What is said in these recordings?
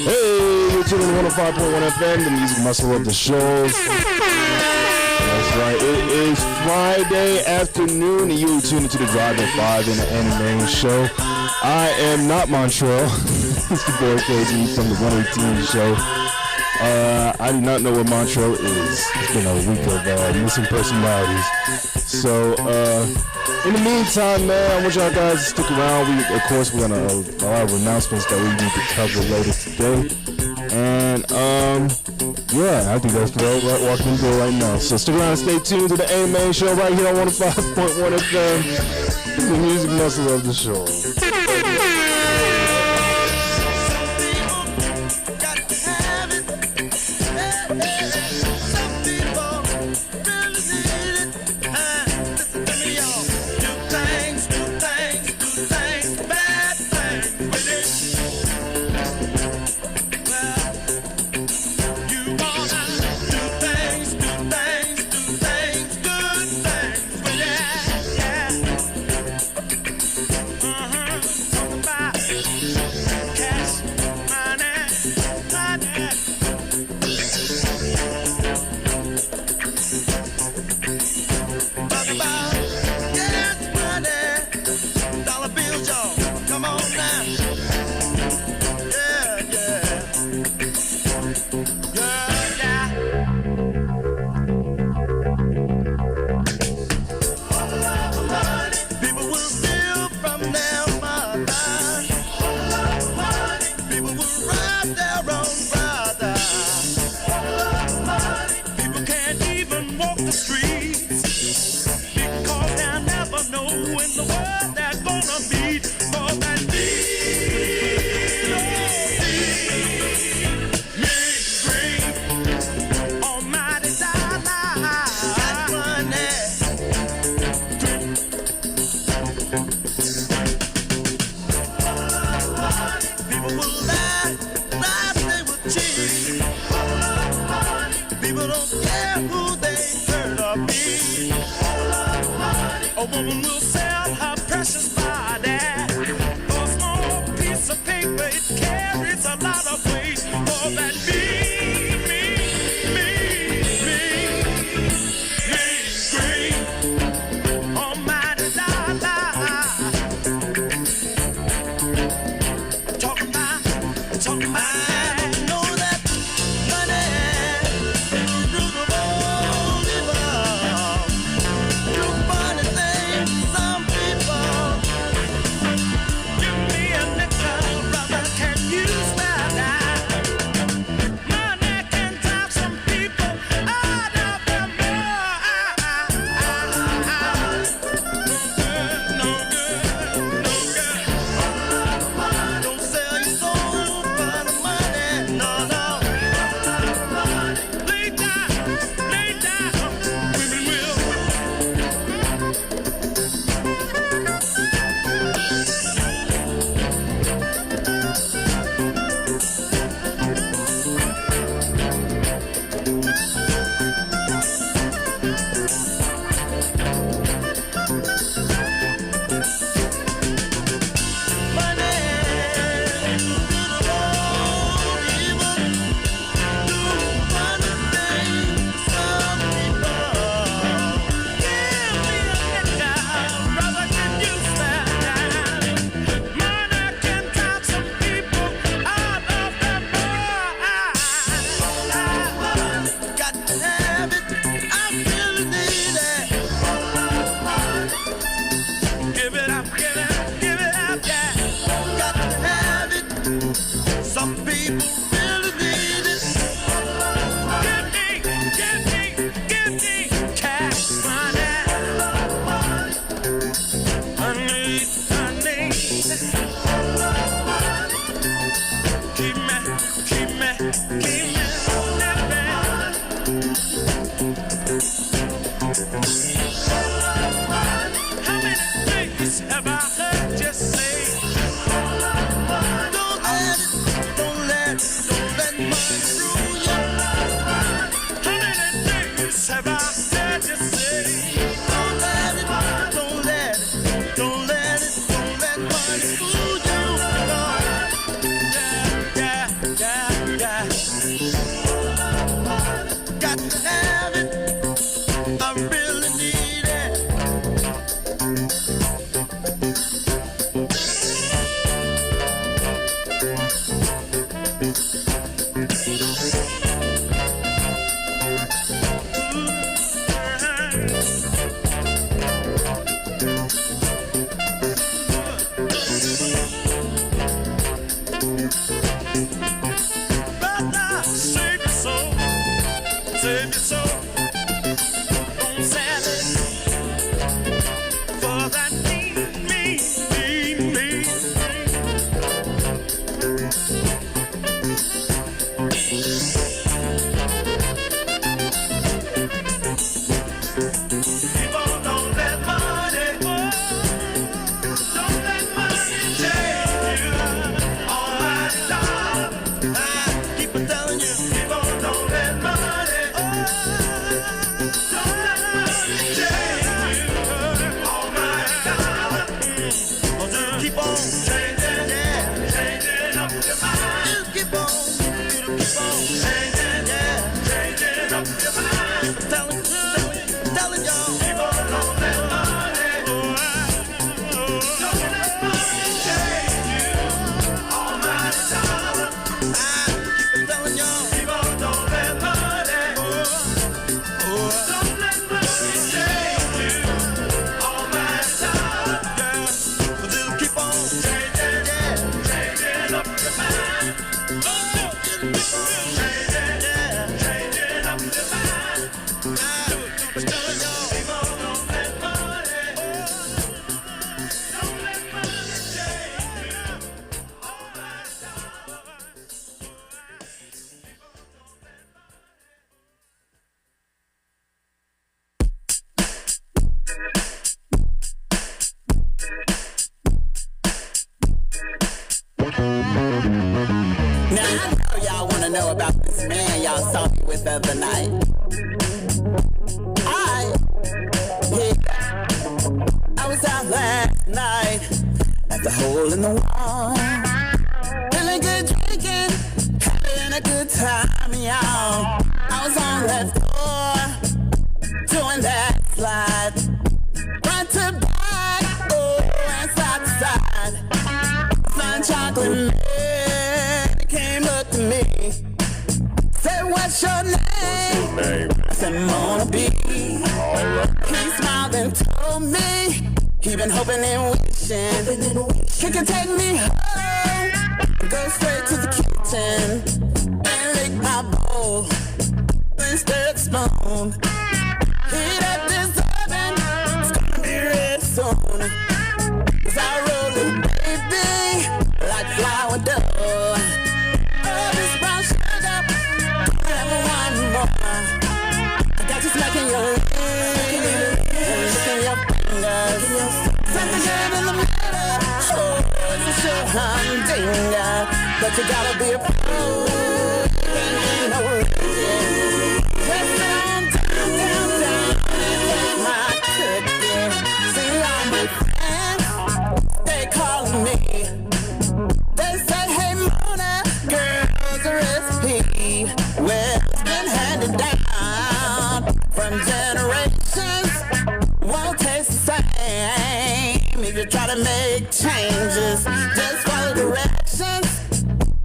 Hey, you're tuning to 105.1 FM, the music muscle of the show. That's right, it is Friday afternoon, and you're tuned into the Drive at 5 in the Anime Show. I am not Montreal. It's your boy KG from the 118 show. I do not know where Montreal is. It's been a week of missing personalities. So, in the meantime, man, I want y'all guys to stick around. Of course, we're gonna a lot of announcements that we need to cover later today. And yeah, I think that's what we're walking into right now. So stick around and stay tuned to the Anime Show right here on 105.1 FM, the music muscle of the show. Don't let But you gotta be a pro. Ain't no religion. Just down, and take my cookie. See all my friends, they calling me. They say, hey Mona, girl's a recipe. Well, it's been handed down from generations. Won't taste the same if you try to make changes. Just follow directions.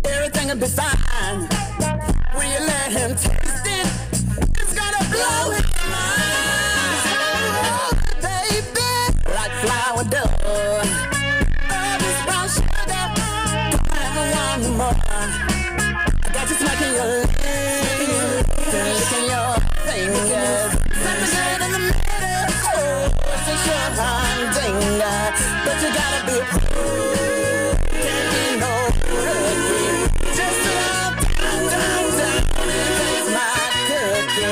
Everything will be fine. When you let him taste it, it's gonna blow his mind. Oh, baby, like flour dough. Oh, this brown sugar, don't ever want more. I got you smacking your lips and licking your fingers. Something good in the middle. Oh, it's a sure humdinger, but you gotta be a pro. Can't be no rookie. Just down, and taste my cookie.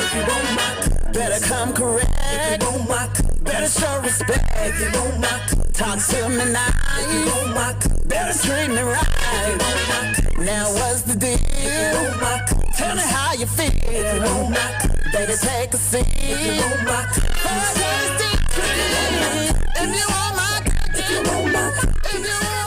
If you want my cookie, better come correct. If you want my cookie, better show respect. If you want my cookie, talk to me nice. If you want my cookie, better treat me right. If you want my cookie, now what's the deal? If you want my cookie, tell me how you feel. If you want my cookie, baby take a seat. If you want my cookie, for a tasty treat. If you want my cookie, if you want my cookie, if you want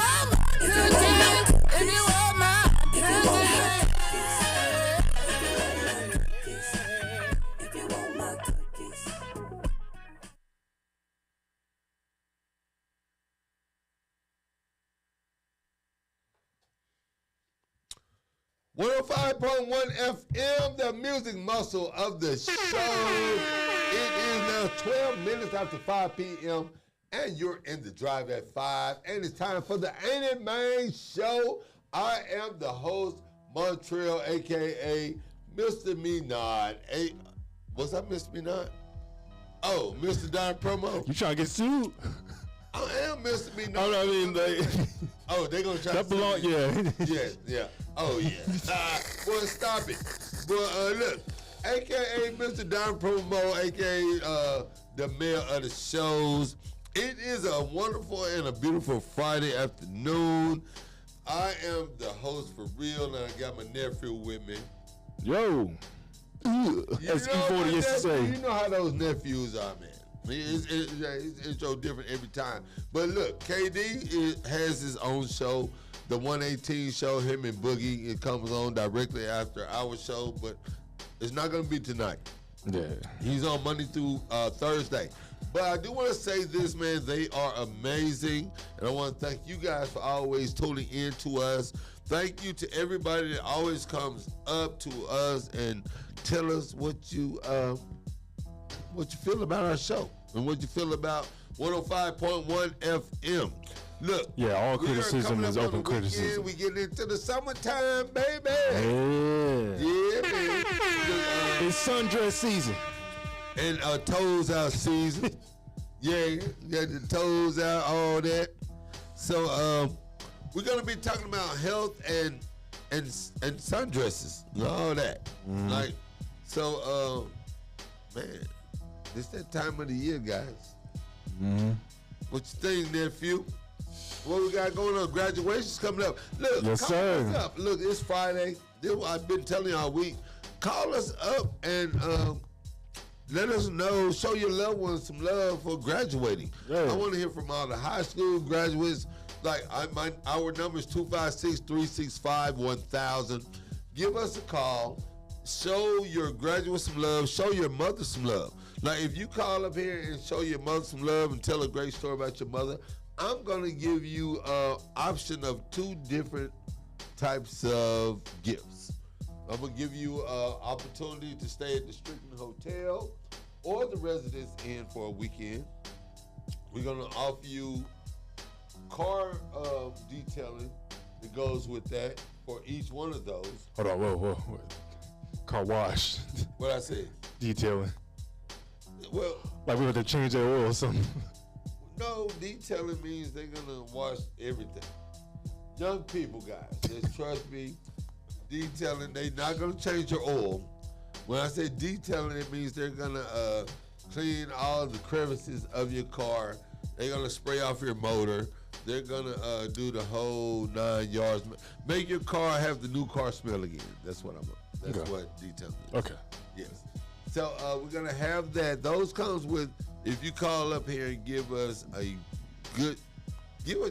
105.1 FM, the music muscle of the show. It is now 12 minutes after 5 p.m. and you're in the drive at 5. And it's time for the Ain't It Man Show. I am the host, Montreal, a.k.a. Mr. Menard. Hey, what's up, Mr. Menard? Oh, Mr. Don Promo. You trying to get sued? I am Mr. Menard. Oh, no, I mean, they gonna try that to belong, yeah. Yeah. Oh, yeah. Boy, stop it. Boy, look, a.k.a. Mr. Don Promo, a.k.a. The mayor of the shows. It is a wonderful and a beautiful Friday afternoon. I am the host for real, and I got my nephew with me. Yo. As E40 used to say. You know how those nephews are, man. It's so different every time. But look, KD has his own show, the 118 show, him and Boogie. It comes on directly after our show, but it's not going to be tonight. Yeah. He's on Monday through Thursday. But I do want to say this, man, they are amazing. And I want to thank you guys for always tuning in to us. Thank you to everybody that always comes up to us and tell us what you feel about our show and what you feel about 105.1 FM. Look. Yeah, all criticism is open criticism. We get into the summertime, baby. Yeah, man. It's sundress season. And toes out season. Yeah, got the toes out, all that. So we're gonna be talking about health and sundresses and all that. Mm-hmm. Like, so man, it's that time of the year, guys. Mm-hmm. What you think, nephew? What we got going on? Graduation's coming up. Look, yes, call sir. us up. Look, it's Friday. This is what I've been telling you all week. Call us up and let us know, show your loved ones some love for graduating. Yeah. I want to hear from all the high school graduates. Like, our number is 256-365-1000. Give us a call. Show your graduates some love. Show your mother some love. Like, if you call up here and show your mother some love and tell a great story about your mother, I'm going to give you an option of 2 different types of gifts. I'm going to give you an opportunity to stay at the Strickland Hotel or the Residence Inn for a weekend. We're going to offer you car detailing that goes with that for each one of those. Hold on, whoa. Car wash. What I said? Detailing. Well, like we have to change their oil or something. No, detailing means they're going to wash everything. Young people, guys, just trust me. Detailing, they're not going to change your oil. When I say detailing, it means they're going to clean all the crevices of your car. They're going to spray off your motor. They're going to do the whole 9 yards. Make your car have the new car smell again. That's what That's okay. what detailing is. Okay. Yes. So we're going to have that. Those comes with, if you call up here and give us a good,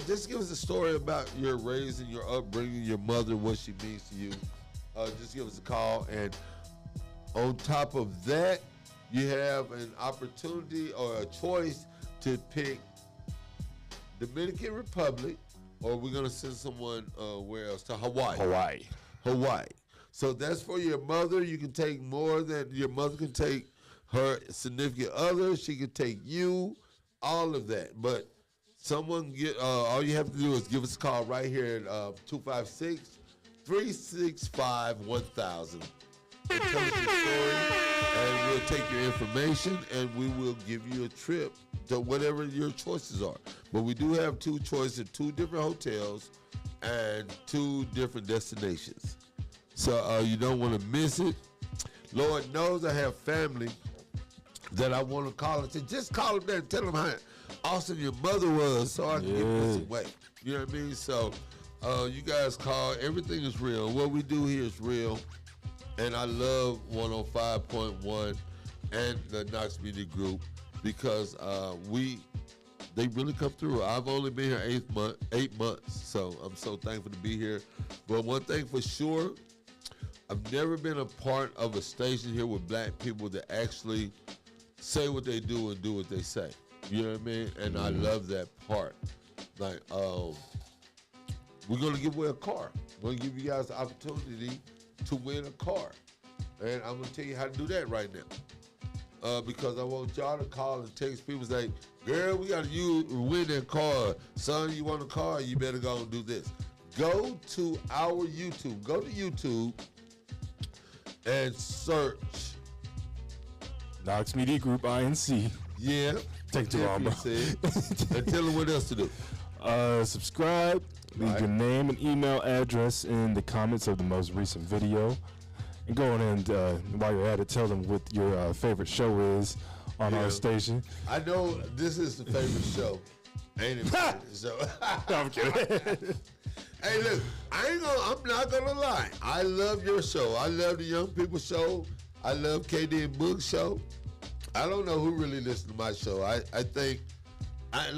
just give us a story about your raising, your upbringing, your mother, what she means to you. Just give us a call. And on top of that, you have an opportunity or a choice to pick Dominican Republic, or we're going to send someone where else? To Hawaii. Hawaii. So that's for your mother. You can take more than your mother can take her significant other. She can take you, all of that. But someone all you have to do is give us a call right here at 256-365-1000. And tell us your story, and we'll take your information, and we will give you a trip to whatever your choices are. But we do have 2 choices, 2 different hotels and 2 different destinations. So you don't want to miss it. Lord knows I have family that I want to call and say, just call them there and tell them how awesome your mother was so I can give this away. You know what I mean? So you guys call. Everything is real. What we do here is real. And I love 105.1 and the Knox Media Group because they really come through. I've only been here 8 months, so I'm so thankful to be here. But one thing for sure, I've never been a part of a station here with black people that actually say what they do and do what they say. You know what I mean? And I love that part. Like, we're going to give away a car. We're going to give you guys the opportunity to win a car. And I'm going to tell you how to do that right now. Because I want y'all to call and text people and say, girl, we got to win that car. Son, you want a car? You better go and do this. Go to our YouTube. Go to YouTube and search Knox Media Group, INC. Yeah. Take too long, bro. And tell them what else to do. Subscribe. Leave your name and email address in the comments of the most recent video. And go on and, while you're at it, tell them what your favorite show is on our station. I know this is the favorite show. Ain't it? So No, I'm kidding. Hey, look, I'm not gonna lie. I love your show. I love the Young People show. I love KD and Boog's show. I don't know who really listens to my show. I think I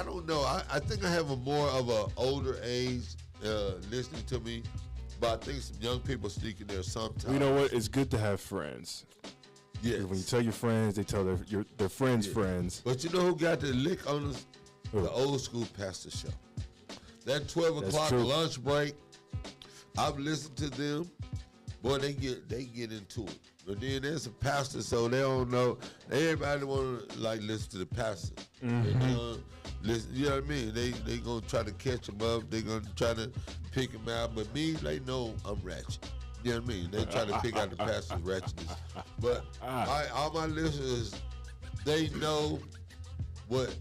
don't know. I think I have a more of an older age listening to me, but I think some young people sneak in there sometimes. You know what? It's good to have friends. Yes. When you tell your friends, they tell their friends' friends. But you know who got the lick on us? Who? The Old School Pastor Show. That 12 That's o'clock true. lunch break, I've listened to them. Boy, they get into it. But then there's a pastor, so they don't know. Everybody want to listen to the pastor. And they gonna listen, you know what I mean? They gonna try to catch him up. They gonna try to pick him out. But me, they know I'm ratchet. You know what I mean? They try to pick out the pastor's ratchetness. But all my listeners, they know what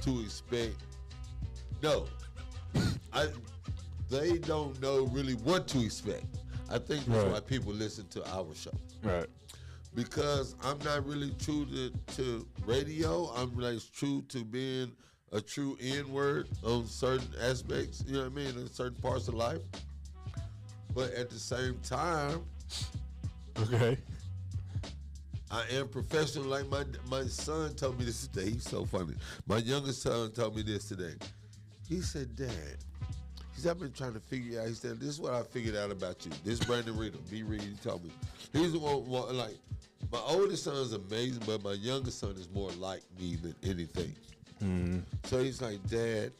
to expect. No, they don't know really what to expect. I think that's why people listen to our show. Right. Because I'm not really true to radio. I'm like true to being a true N-word on certain aspects, you know what I mean, in certain parts of life. But at the same time, Okay. I am professional. Like my son told me this today. He's so funny. My youngest son told me this today. He said, Dad, he said, I've been trying to figure out. He said, this is what I figured out about you. This Brandon Reader, B. Reed, he told me. He's the one, like, my oldest son is amazing, but my youngest son is more like me than anything. Mm-hmm. So he's like, Dad,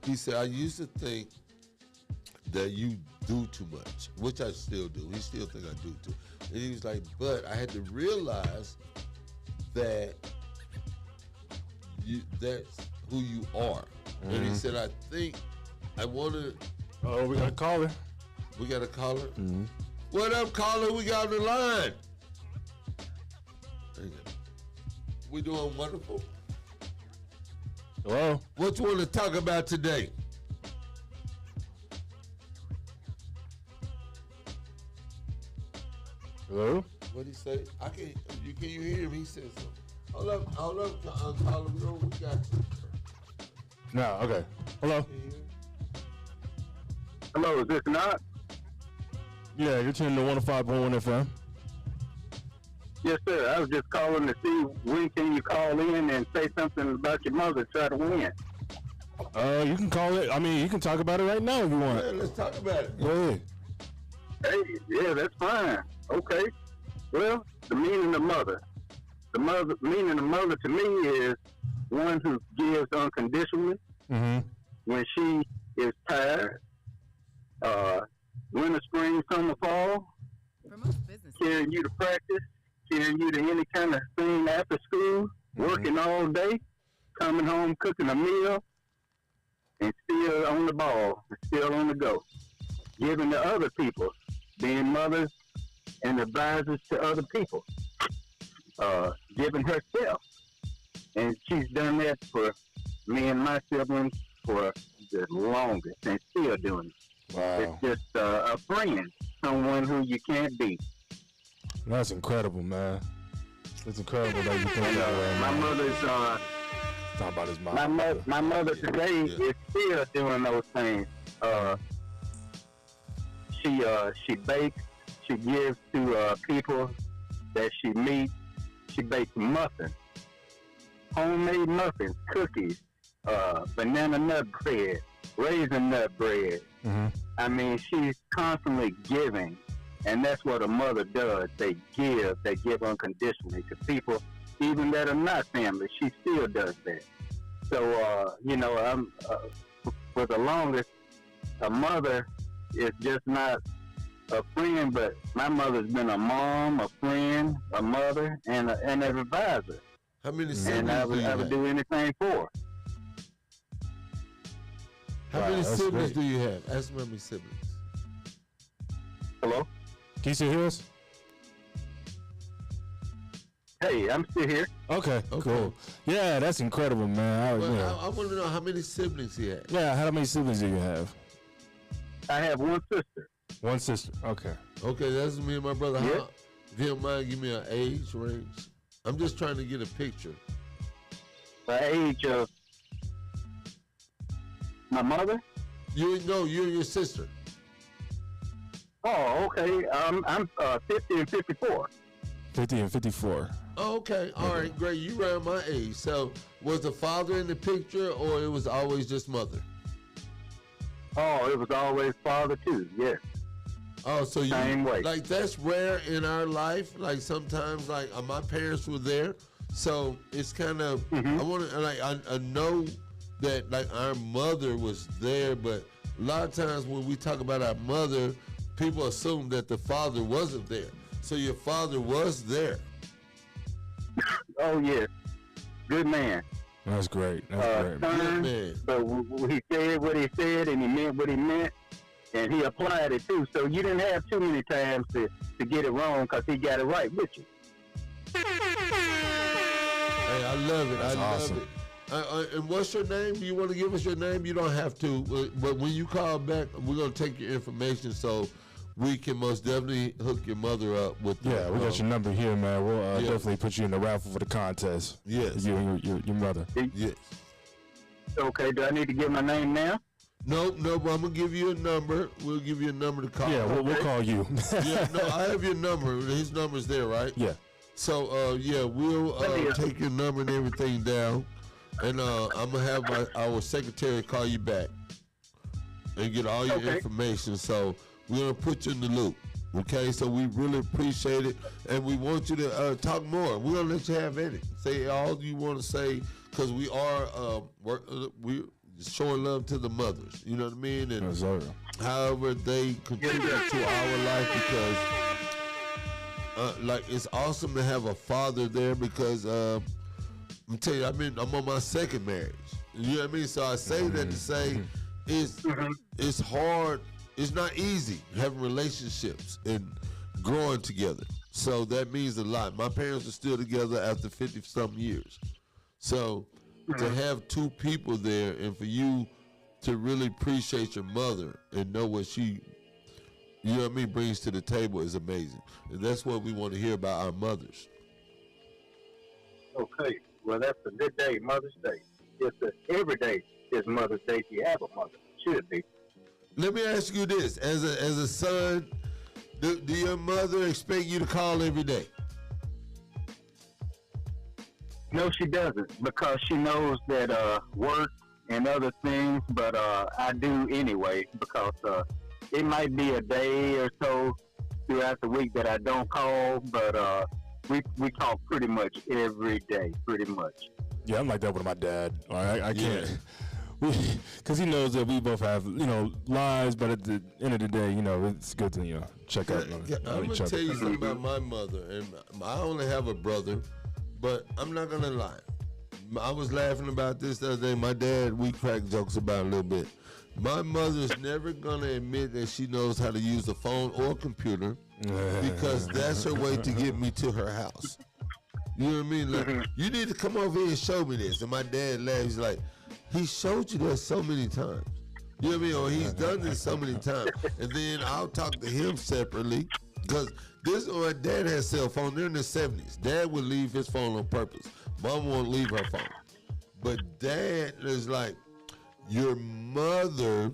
he said, I used to think that you do too much, which I still do. He still think I do too. And he was like, but I had to realize that that's who you are. And he said, I think I want to. Oh, we got a caller. We got a caller? Mm-hmm. What up, caller? We got on the line. We doing wonderful. Hello? What you want to talk about today? Hello? What'd he say? Can you hear him? He said something. Hold up, caller. We got you. No, okay. Hello? Hello, is this Knox? Yeah, you're tuning to 105.1 FM. Yes, sir. I was just calling to see when can you call in and say something about your mother try to win. You can call it. I mean, you can talk about it right now if you want. Yeah, let's talk about it. Go ahead. Hey, yeah, that's fine. Okay. Well, the meaning of mother. The meaning of mother to me is one who gives unconditionally Mm-hmm. when she is tired. Winter, spring, summer, fall. For most businesses. Carrying you to practice, carrying you to any kind of thing after school, working all day, coming home, cooking a meal, and still on the ball, still on the go. Giving to other people, being mothers and advisors to other people. Giving herself. And she's done that for me and my siblings for the longest and still doing it. Wow. It's just a friend, someone who you can't beat. That's incredible, man. It's incredible that you think that way. My mother's Talk about his mom. my mother today is still doing those things. She bakes, she gives to people that she meets. She bakes muffins, homemade muffins, cookies, banana nut bread, raisin nut bread. Mm-hmm. I mean, she's constantly giving, and that's what a mother does. They give unconditionally to people, even that are not family. She still does that. So, I'm for the longest, a mother is just not a friend, but my mother's been a mom, a friend, a mother, and an advisor. How many And siblings I do would, you I would have? do anything for her. How Wow, many that's siblings great. do you have? Ask me how many siblings. Hello? Can you still hear us? Hey, I'm still here. Okay, Okay. cool. Yeah, that's incredible, man. Well, I want to know how many siblings he has. Yeah, how many siblings do you have? I have one sister. One sister. Okay. Okay, that's me and my brother. Yeah. How, if you don't mind, give me an age range. I'm just trying to get a picture. The age of my mother. You and your sister. Oh, okay. I'm 50 and 54. 50 and 54. Oh, okay, all right, great. You around my age. So, was the father in the picture, or it was always just mother? Oh, it was always father too. Yes. Oh, so you Same way. like that's rare in our life. Like sometimes, like my parents were there, so it's kind of I want to like I know that like our mother was there, but a lot of times when we talk about our mother, people assume that the father wasn't there. So your father was there. Oh, yes. Good man. That's great. That's great. Good Stern, man. but he said what he said and he meant what he meant, and he applied it too. So you didn't have too many times to get it wrong because he got it right with you. Hey, I love it. That's I love awesome. it. And what's your name? Do you want to give us your name? You don't have to. But when you call back, we're going to take your information so we can most definitely hook your mother up with Yeah, we got your number here, man. We'll Yeah. definitely put you in the raffle for the contest. Yes. You and your mother. Yes. Okay, do I need to give my name now? Nope. I'm going to give you a number. We'll give you a number to call. Yeah, we'll call you. Yeah, no, I have your number. His number's there, right? Yeah. So, yeah, we'll take your number and everything down. And I'm going to have our secretary call you back and get all your information. So we're going to put you in the loop. Okay, so we really appreciate it. And we want you to talk more. We're going to let you have in it. Say all you want to say because we are we're showing love to the mothers. You know what I mean? And Yes, sir. however they contribute to our life because like it's awesome to have a father there because I'm telling you, I'm on my second marriage. You know what I mean? So I say that to say it's hard. It's not easy having relationships and growing together. So that means a lot. My parents are still together after 50-something years. So to have two people there and for you to really appreciate your mother and know what she, you know what I mean, brings to the table is amazing. And that's what we want to hear about our mothers. Okay, well, that's a good day, Mother's Day. Every day is Mother's Day if you have a mother. Should be. Let me ask you this: as a son, do your mother expect you to call every day? No, she doesn't because she knows that work and other things, but I do anyway because it might be a day or so throughout the week that I don't call, but we talk pretty much every day, pretty much. Yeah, I'm like that with my dad. I can't. Because he knows that we both have, lives, but at the end of the day, it's good to, check out on I'm each gonna other. tell you something about my mother, and I only have a brother, but I'm not gonna lie. I was laughing about this the other day. My dad, we crack jokes about it a little bit. My mother's never gonna admit that she knows how to use a phone or a computer because that's her way to get me to her house. You know what I mean? Like, you need to come over here and show me this. And my dad laughs. He's like, he showed you that so many times. You know what I mean? Or he's done this so many times. And then I'll talk to him separately. Because my dad has cell phone. They're in the 70s. Dad would leave his phone on purpose. Mom won't leave her phone. But dad is like, your mother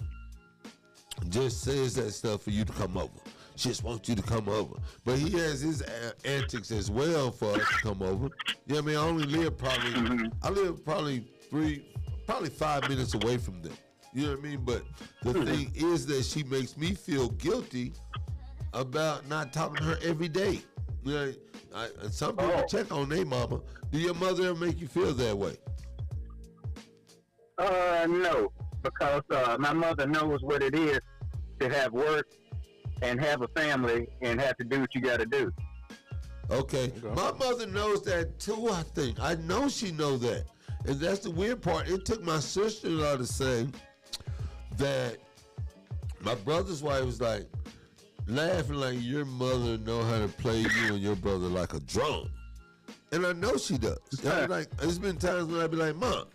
just says that stuff for you to come over. She just wants you to come over. But he has his antics as well for us to come over. You know what I mean? I only live probably 5 minutes away from them. You know what I mean? But the thing is that she makes me feel guilty about not talking to her every day. You know, some people check on their mama. Do your mother ever make you feel that way? No, because my mother knows what it is to have work and have a family and have to do what you got to do. Okay. My mother knows that too, I think. I know she knows that. And that's the weird part. It took my sister-in-law to say that my brother's wife was like laughing like your mother know how to play you and your brother like a drum. And I know she does. I was like, there's been times when I be like, Mom,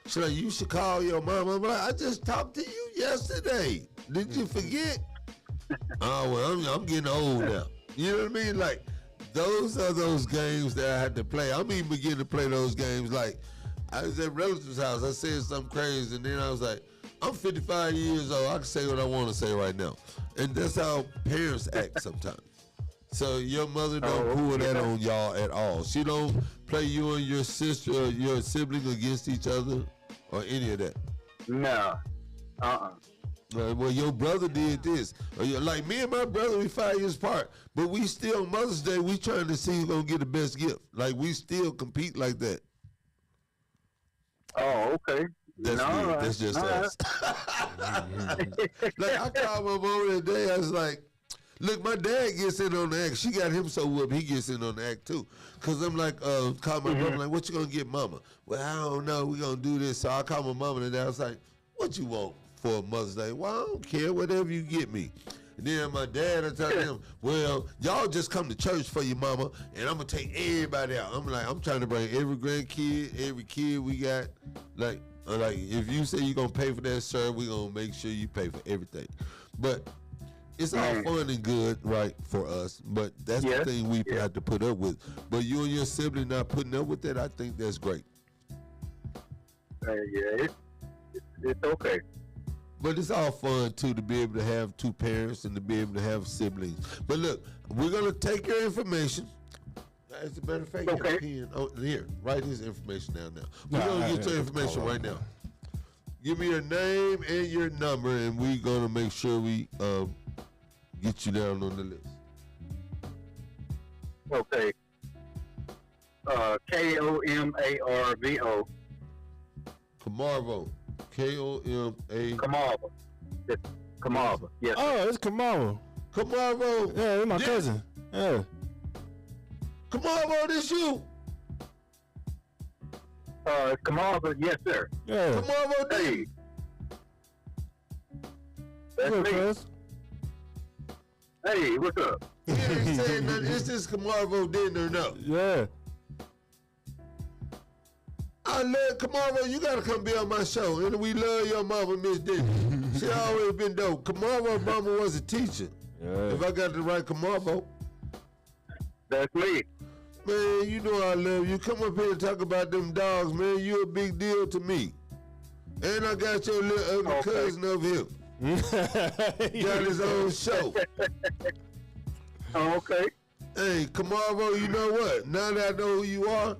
she's like, you should call your mom. I'm like, I just talked to you yesterday. Did you forget? Oh, well, I'm getting old now. You know what I mean? Like, those are those games that I had to play. I'm even beginning to play those games. Like, I was at relative's house. I said something crazy, and then I was like, I'm 55 years old. I can say what I want to say right now. And that's how parents act sometimes. So your mother don't pull that on y'all at all. She don't play you and your sister or your sibling against each other or any of that. No. Well, your brother did this. Like me and my brother, we 5 years apart. But we still, on Mother's Day, we trying to see who's going to get the best gift. Like, we still compete like that. Oh, okay. That's weird. That's just us. Like, I called my mom today. I was like, look, my dad gets in on the act. She got him so whooped, he gets in on the act too. Because I'm like, call my brother, like, what you going to get mama? Well, I don't know. We're going to do this. So I called my mama today. I was like, what you want for Mother's Day? Well, I don't care. Whatever you get me. And then my dad, I told him, well, y'all just come to church for your mama, and I'm going to take everybody out. I'm like, I'm trying to bring every grandkid, every kid we got. Like if you say you're going to pay for that, sir, we're going to make sure you pay for everything. But it's all fun and good, right, for us. But that's the thing we have to put up with. But you and your sibling not putting up with that, I think that's great. It's okay. But it's all fun, too, to be able to have two parents and to be able to have siblings. But look, we're going to take your information. As a matter of fact, here, write his information down now. We're going to get your information right now. Give me your name and your number, and we're going to make sure we get you down on the list. Okay. K-O-M-A-R-V-O. Camarvo. K-O-M-A. Camarvo. Camarvo. Yes. Oh, it's Camarvo. Camarvo. Yeah, it's my cousin. Yeah. Camarvo, this you? Camarvo, yes, sir. Yeah. Camarvo, Hey. That's What's up, me. cuz? Hey, what's up? He ain't saying nothing. It's this Camarvo didn't or no. Yeah. I love Camarvo. You gotta come be on my show, and we love your mama, Miss Denny. She always been dope. Camarvo mama was a teacher. Yeah. If I got the right Camarvo, That's me. man, you know I love you. Come up here and talk about them dogs, man. You a big deal to me. And I got your little ugly cousin over here. Got his own show. Oh, okay. Hey, Camarvo, you know what? Now that I know who you are,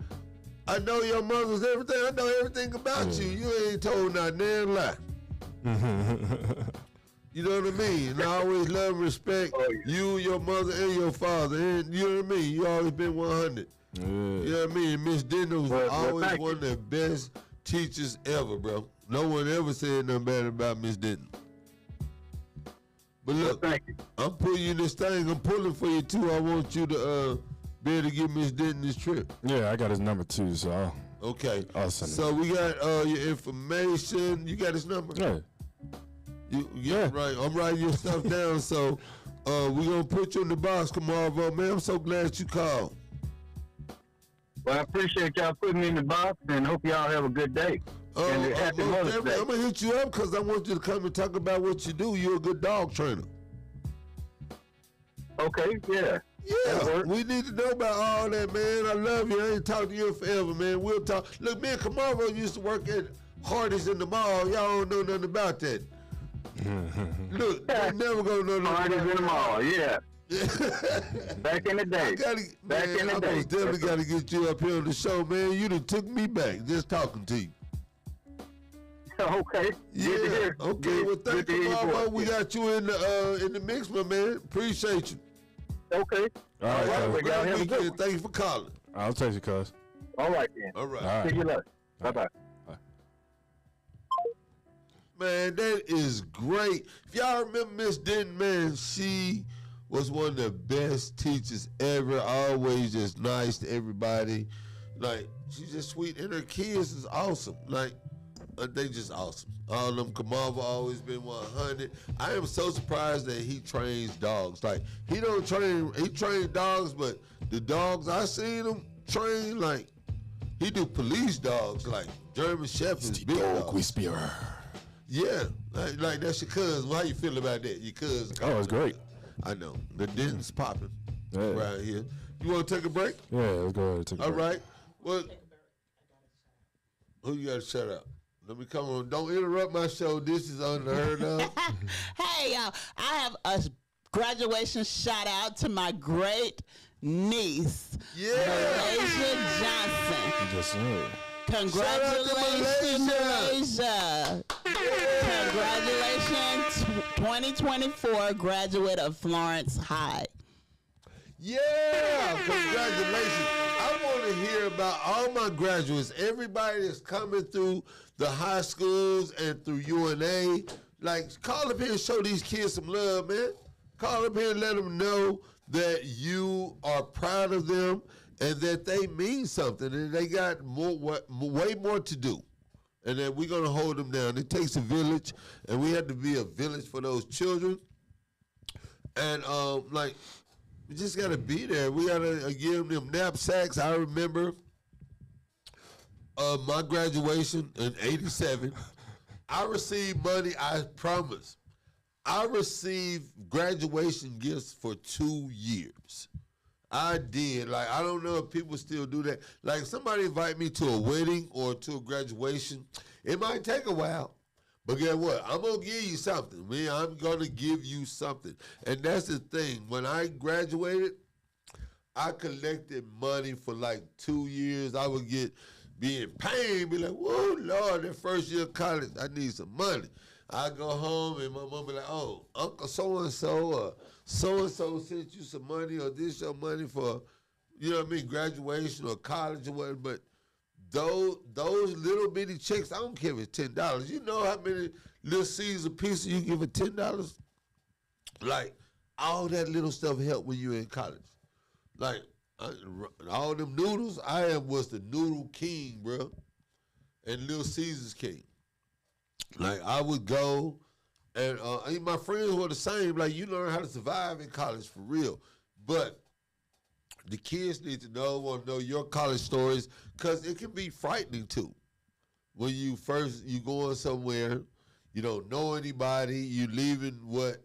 I know your mother's everything. I know everything about you. You ain't told not damn lie. You know what I mean? And I always love and respect you, your mother, and your father. And you know what I mean? You always been 100. You know what I mean? Miss Denton was always one of the best teachers ever, bro. No one ever said nothing bad about Miss Denton. But look, I'm pulling you this thing. I'm pulling for you, too. I want you to be able to give Miss Denton this trip. Yeah, I got his number, too, so okay. I'll send it. So we got your information. You got his number? Yeah. Yeah, right. I'm writing your stuff down, so we're going to put you in the box, Camarvo. Man, I'm so glad you called. Well, I appreciate y'all putting me in the box, and hope y'all have a good day. And happy Mother's Day. I'm going to hit you up because I want you to come and talk about what you do. You're a good dog trainer. Okay, yeah. Yeah, we need to know about all that, man. I love you. I ain't talked to you forever, man. We'll talk. Look, me and Camarvo used to work at Hardee's in the mall. Y'all don't know nothing about that. Look, they never gonna know nothing. Hardee's in the mall, yeah. Back in the day. I most definitely got to get you up here on the show, man. You done took me back just talking to you. Okay. Yeah. Okay. Well, thank you, Camarvo. We got you in the mix, my man. Appreciate you. Okay. All right. Y'all have a good one. Thank you for calling. I'll text you, cuz. All right, then. All right. All right. See you later. Bye-bye. Man, that is great. If y'all remember Miss Denton, man, she was one of the best teachers ever. Always just nice to everybody. Like, she's just sweet, and her kids is awesome. Like, they just awesome. All of them. Kamava always been 100. I am so surprised that he trains dogs. Like, he trains dogs, but the dogs I seen him train, like, he do police dogs, like German Shepherds, big dogs. Whisperer. Yeah, like that's your cousin. How you feel about that? Your cousin. Oh, it's great. I know. The dent's popping Yeah. right here. You want to take a break? Yeah, let's go ahead and take a All break. right. Well, who you got to shut up? Let me come on. Don't interrupt my show. This is unheard of. Hey, y'all, I have a graduation shout out to my great niece, Yeah. Malaysia Johnson. You just said. Congratulations, Malaysia. Malaysia. Congratulations, 2024 graduate of Florence High. Yeah, congratulations. I want to hear about all my graduates, everybody that's coming through the high schools and through UNA. Like, call up here and show these kids some love, man. Call up here and let them know that you are proud of them and that they mean something and they got way more to do. And that we're going to hold them down. It takes a village, and we have to be a village for those children. And, like, we just got to be there. We got to give them knapsacks. I remember my graduation in 87. I received money, I promise. I received graduation gifts for 2 years. I did. Like, I don't know if people still do that. Like, somebody invite me to a wedding or to a graduation. It might take a while. But guess what? I'm going to give you something. Man, I'm going to give you something. And that's the thing. When I graduated, I collected money for like 2 years. I would be in pain, be like, whoa, Lord, that first year of college, I need some money. I go home and my mom be like, oh, Uncle so-and-so or so-and-so sent you some money or this your money for, you know what I mean, graduation or college or whatever. But those little bitty checks, I don't care if it's $10. You know how many little Caesar pieces you give for $10? Like, all that little stuff helped when you were in college. Like, all them noodles, I was the noodle king, bro, and Little Caesar's king. Like, I would go, and my friends were the same. Like, you learn how to survive in college for real. But the kids need to want to know your college stories, because it can be frightening, too. When you going somewhere, you don't know anybody, you're leaving what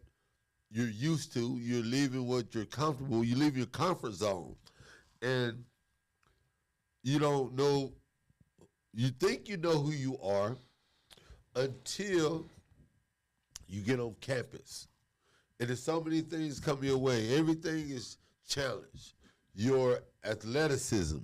you're used to, you're leaving what you're comfortable, you leave your comfort zone. And you don't know, you think you know who you are until you get on campus. And there's so many things come your way. Everything is challenged. Your athleticism,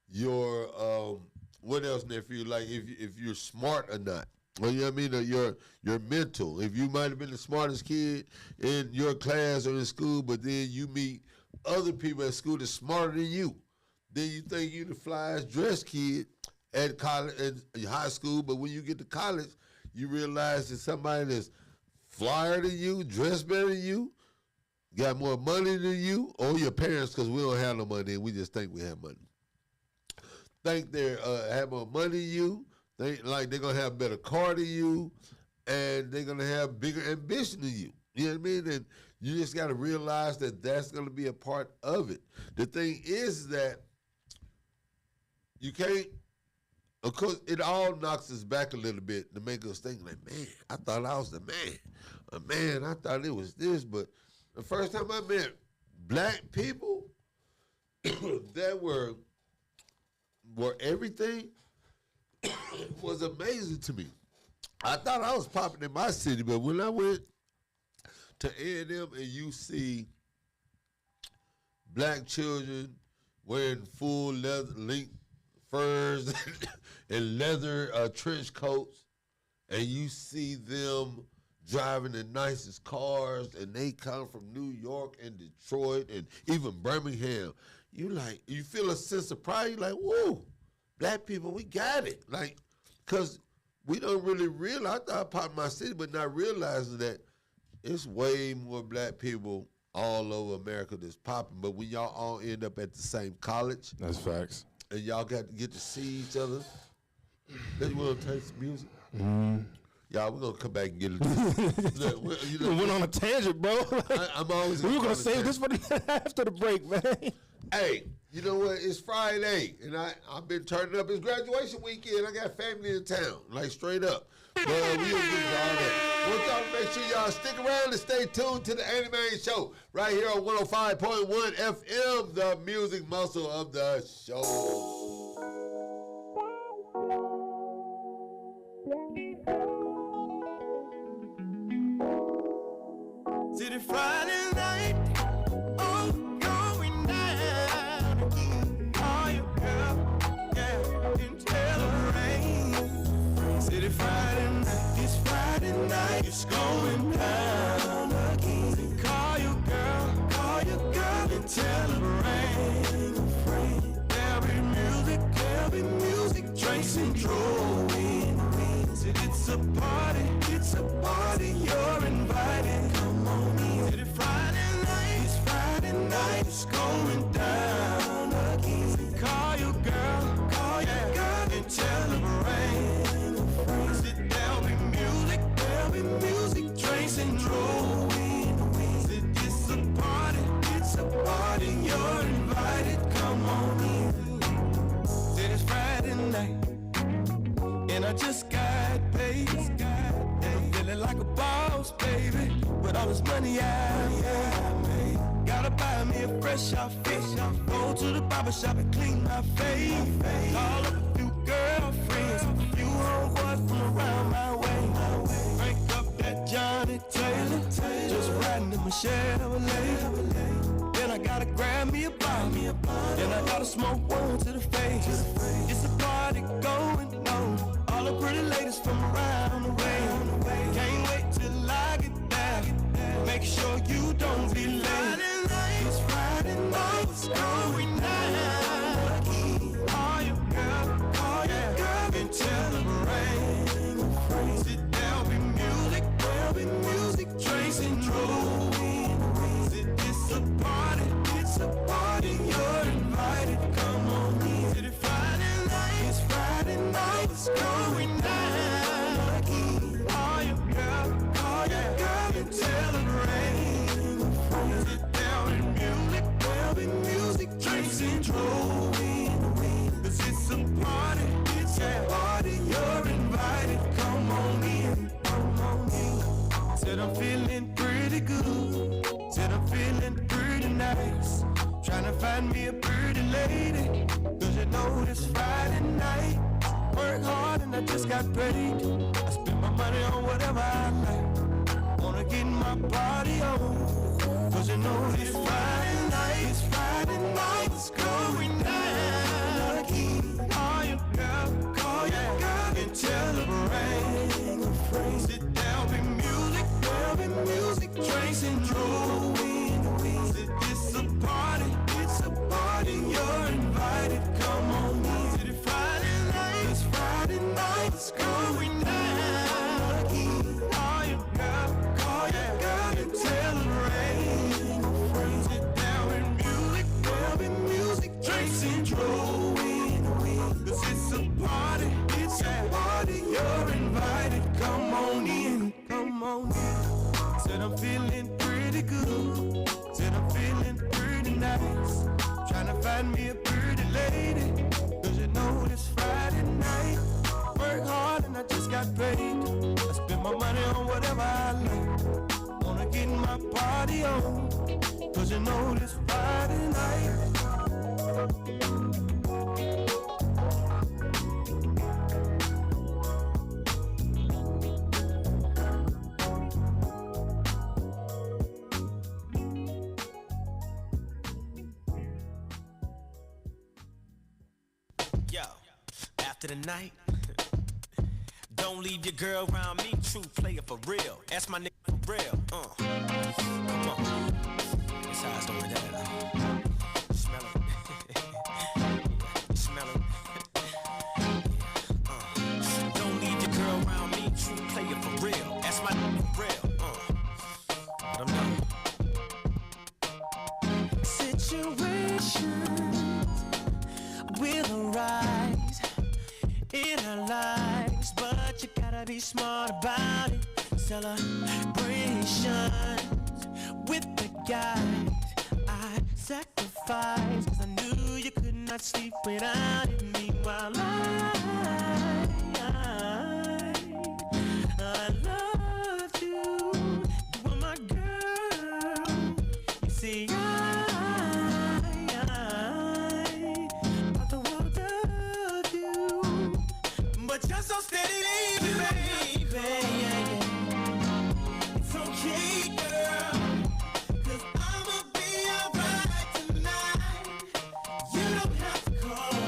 your, what else, nephew? Like if you're smart or not. Well, you know what I mean? Or your mental. If you might have been the smartest kid in your class or in school, but then you meet other people at school that's smarter than you. Then you think you the flyest dressed kid at college, at high school, but when you get to college, you realize that somebody that's flyer than you, dressed better than you, got more money than you, or your parents, because we don't have no money and we just think we have money. Think they have more money than you, think like they're going to have a better car than you, and they're going to have bigger ambition than you. You know what I mean? And you just got to realize that that's going to be a part of it. The thing is that you can't, of course, it all knocks us back a little bit to make us think like, man, I thought I was the man. Man, I thought it was this. But the first time I met black people that were everything was amazing to me. I thought I was popping in my city, but when I went to A&M and you see black children wearing full leather length furs and leather trench coats, and you see them driving the nicest cars, and they come from New York and Detroit and even Birmingham, you feel a sense of pride. You're like, whoa, black people, we got it. Like, because we don't really realize, I thought I popped my city, but not realizing that it's way more black people all over America that's popping. But when y'all all end up at the same college, That's facts. and y'all got to get to see each other, then we'll taste the music. Y'all, we're gonna come back and get it. Look, You went on a tangent, bro. I'm always. We were gonna save this for after the break, man. Hey, you know what? It's Friday, and I've been turning up. It's graduation weekend. I got family in town, like straight up. But we'll get to all that. I want y'all to make sure y'all stick around and stay tuned to the Annie Main Show right here on 105.1 FM, the music muscle of the show. City Friday night, oh, going down again. Are you girl? Yeah, in rain. City Friday night, this Friday night, it's going down again. Call your girl and tell her rain. There'll be music, drinks and drawing. It's a party, you're invited. Come on in. City Friday night, it's going down again. Call your girl and tell her rain. Sit, there'll be music, drinks and drawing. Sit, it's a party, you're invited. Come on in. Sit, it's Friday night, and I just got paid. And I'm feeling like a boss, baby, with all this money I made. Gotta buy me a fresh outfit. Go to the barber shop and clean my face. Call up a few girlfriends, a few homeboys from around my way. Crank up that Johnny Taylor, just riding in my Chevrolet. Then I gotta grab me a bottle, then I gotta smoke one to the face. It's a party going on. All the pretty ladies from around the way. Can't wait till I get there. Make sure you don't be late. It's Friday night, it's going down. Call your girl and tell her rain. Sit, there'll be music, drinks and drawing. Sit, it's a party, you're invited. Come on in. Sit, it's Friday night, it's going down. Call your girl and tell her rain. Sit, there'll be music, drinks and drawing. 'Cause it's a party, you're invited. Come on in. Said I'm feeling pretty good. Said I'm feeling pretty nice. Tryna find me a pretty lady, 'cause you know it's Friday night. Work hard and I just got paid. I spend my money on whatever I like. Wanna get my party on, 'cause you know it's Friday night. It's Friday night, it's going down again. Call your girl and tell her rain. Sit, there'll be music, drinks and drawing. Sit, it's a party, you're invited. Come on in. City Friday night, it's going down again. Call your girl and tell her rain. Sit, there'll be music, drinks and drawing. 'Cause it's a party, you're invited. Come on in. Said I'm feeling pretty good. Said I'm feeling pretty nice. Tryna find me a pretty lady, 'cause you know it's Friday night. Work hard and I just got paid. I spend my money on whatever I like. Wanna get my party on, 'cause you know it's Friday night. Yo, after the night, don't leave your girl around me. True player for real. That's my nigga for real. Come on. That's how it's going down. Smell it. Smell it. Don't leave your girl around me. True player for real. That's my nigga for real. Let 'em know. be smart about it. Celebrations with the guys I sacrificed, 'cause I knew you could not sleep without it. Meanwhile, I loved you. You were my girl. You see, thought the world of you, but you're so steady, baby. It's okay, girl, 'cause I'ma be alright tonight. You don't have to call.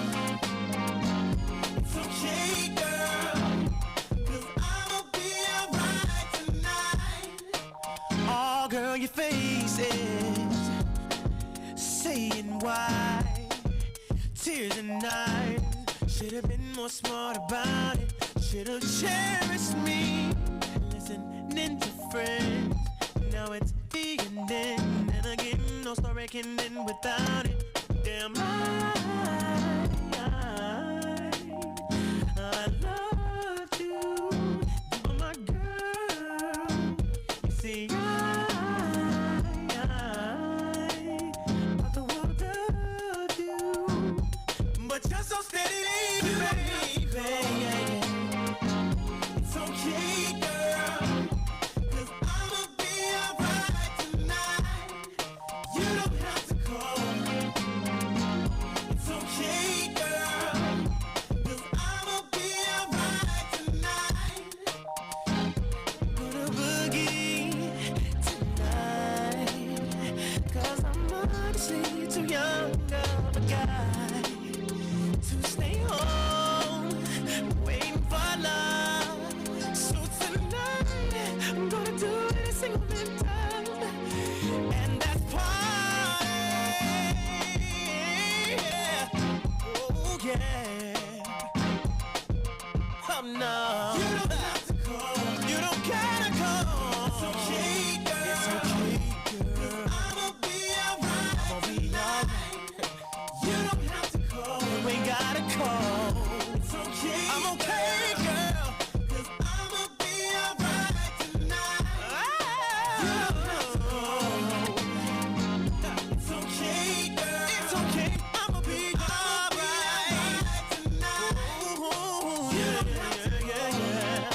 It's okay, girl, 'cause I'ma be alright tonight. Oh, girl, your face is saying why. Tears and eyes. Should've been more smart about it. Should've cherished me. Listening to friends. Now it's the ending. And again, no story can end without it. Damn, I loved you. You were my girl. You see, thought the world of you, but you're so steady, baby. It's okay, girl, 'cause I'ma be alright tonight. You don't have to call. It's okay, girl, 'cause I'ma be alright tonight. Gonna boogie tonight, 'cause I'm honestly too young of a guy to stay home waiting for love. So tonight I'm gonna do it a single time, and that's party. Oh yeah. Oh no. You don't have to call. You don't gotta call. It's okay, girl. It's okay, girl. I'ma be alright. I'ma be alright. You don't have to call. You ain't gotta call. It's okay. I'm okay, girl, 'cause I'ma be alright tonight. You don't have to call. It's okay, girl. It's okay. I'ma be alright tonight. Ooh, yeah, yeah, yeah.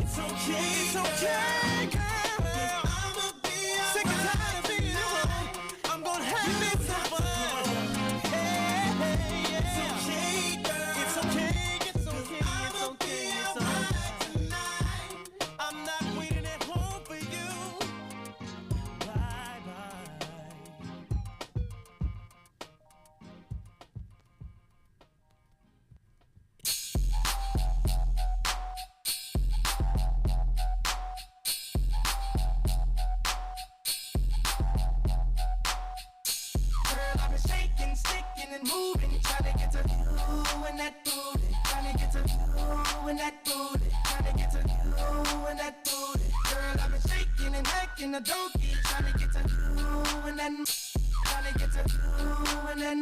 It's okay. It's okay, girl. 'Cause I'ma be alright. Sick and tired of being alone. I'm gonna have me some fun. Hey, yeah. It's okay, girl. It's okay. It's okay. It's okay. It's alright tonight. I'm not waiting at home for you. Bye bye. Girl, I've been shaking, sticking, and moving, trying to get to you and that booty, trying to get to you and that booty, trying to get to you and that booty. Girl, I've been shaking and hacking a donkey, trying to get to you and that, trying to get to you and that,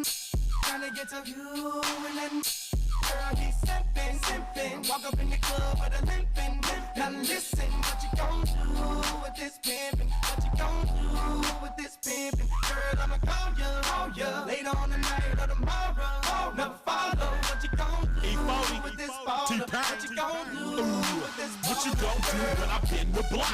trying to get to you and that. Girl, he's simping, simping, walk up in the club with a limping. Now listen, what you gon' do with this pimpin'? What you gon' do with this pimpin'? Girl, I'ma call ya later on tonight or tomorrow. Never follow. What you gon' do with this baller? What you gon' do with this baller? What you gon' do when I pin the block?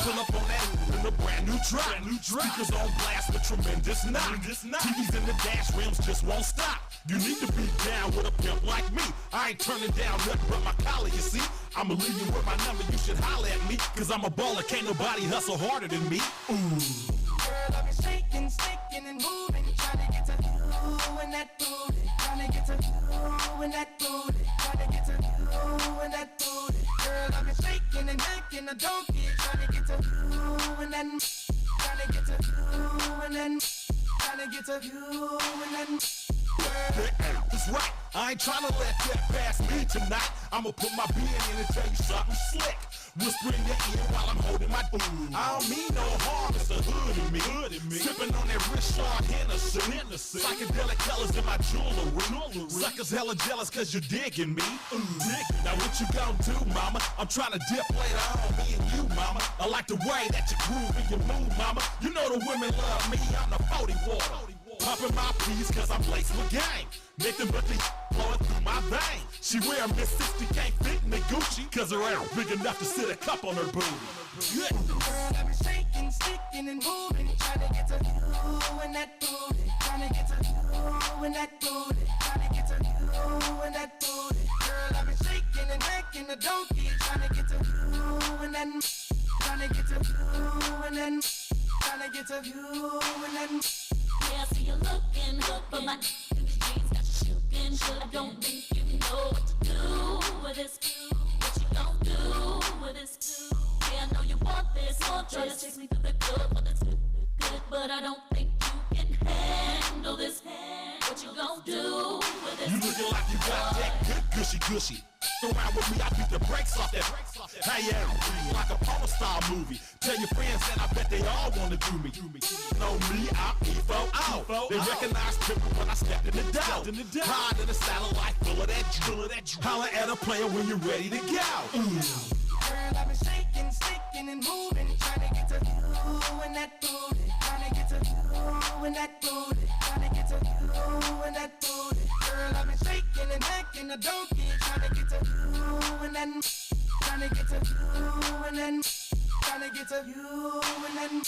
Pull up on that in a brand new drop. Speakers on blast with tremendous knock. TVs in the dash rims just won't stop. You need to be down with a pimp like me. I ain't turning down nothing but my collar, you see. I'ma leave you with my number, you should holler at me. 'Cause I'm a baller, can't nobody hustle harder than me. Ooh. Girl, I've been shaking, sticking, and moving, trying to get to you and that booty, trying to get to you and that booty, trying to get to you and that booty. Girl, I've been shaking and hacking a donkey, trying to get to you and that, trying to get to you and that, trying to get to you and that. That's right, I ain't tryna let that pass me tonight. I'ma put my being in and tell you something slick. Whisper in your ear while I'm holding my food. I don't mean no harm, it's the hood in me. Sipping on that Richard Hennessy. Psychedelic colors in my jewelry. Suckers hella jealous cause you're digging me. Now what you gon' do, mama? I'm trying to dip later on, me and you, mama. I like the way that you groove and you move, mama. You know the women love me, I'm the 40 water. Popping my peas cause I'm laced with gang. Nothing but the flowing through my vein. She wear a Miss 60, can't fit in the Gucci cause her ass big enough to sit a cup on her booty. Good. Girl, I've been shaking, sticking, and moving, trying to get to you and that booty, trying to get to you and that booty, trying to get to you and that booty. Girl, I've been shaking and making the donkey, trying to get to you and that, trying to get to you and then, trying to get to you and then. Yeah, I see you looking, but my jeans got you shookin'. But I don't think you know what to do with this. What you gon' do with this? Yeah, I know you want this. Try to take me through the good, but it's good. But I don't think you can handle this. What you gon' do with this? You looking like you got that good gushy. Around with me, I beat the brakes off that. Hey, yeah, like a porn star movie. Tell your friends and I bet they all wanna do me. Know me, I'm E4O. They recognize triple when I step in the dough. Hide in the satellite full of that. Holler at a player when you're ready to go. Girl, I've been shaking, sticking, and moving, trying to get to you and that booty, trying to get to you and that booty, trying to get to you and that booty. Girl, I've been shaking and making a donkey, trying to get to you and then, trying to get to you and then, trying to get to you and then.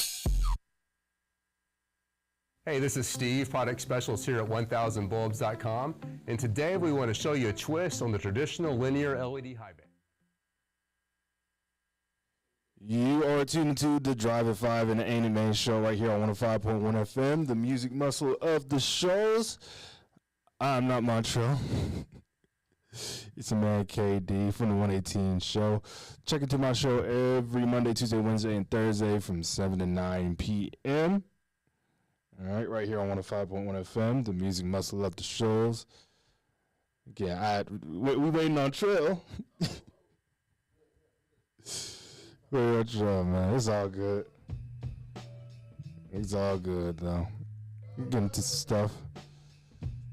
Hey, this is Steve, product specialist here at 1000bulbs.com, and today we want to show you a twist on the traditional linear LED high bay. You are tuned to the Drive at 5 and the Anime Show right here on 105.1 FM, the music muscle of the shows. I'm not Montreal. It's a man KD from the 118 show. Check into my show every Monday, Tuesday, Wednesday, and Thursday from 7 to 9 p.m. All right here on 105.1 FM, the music muscle of the shows. Again, we waiting on Trill. Wait on man. It's all good. It's all good, though. Getting to some stuff.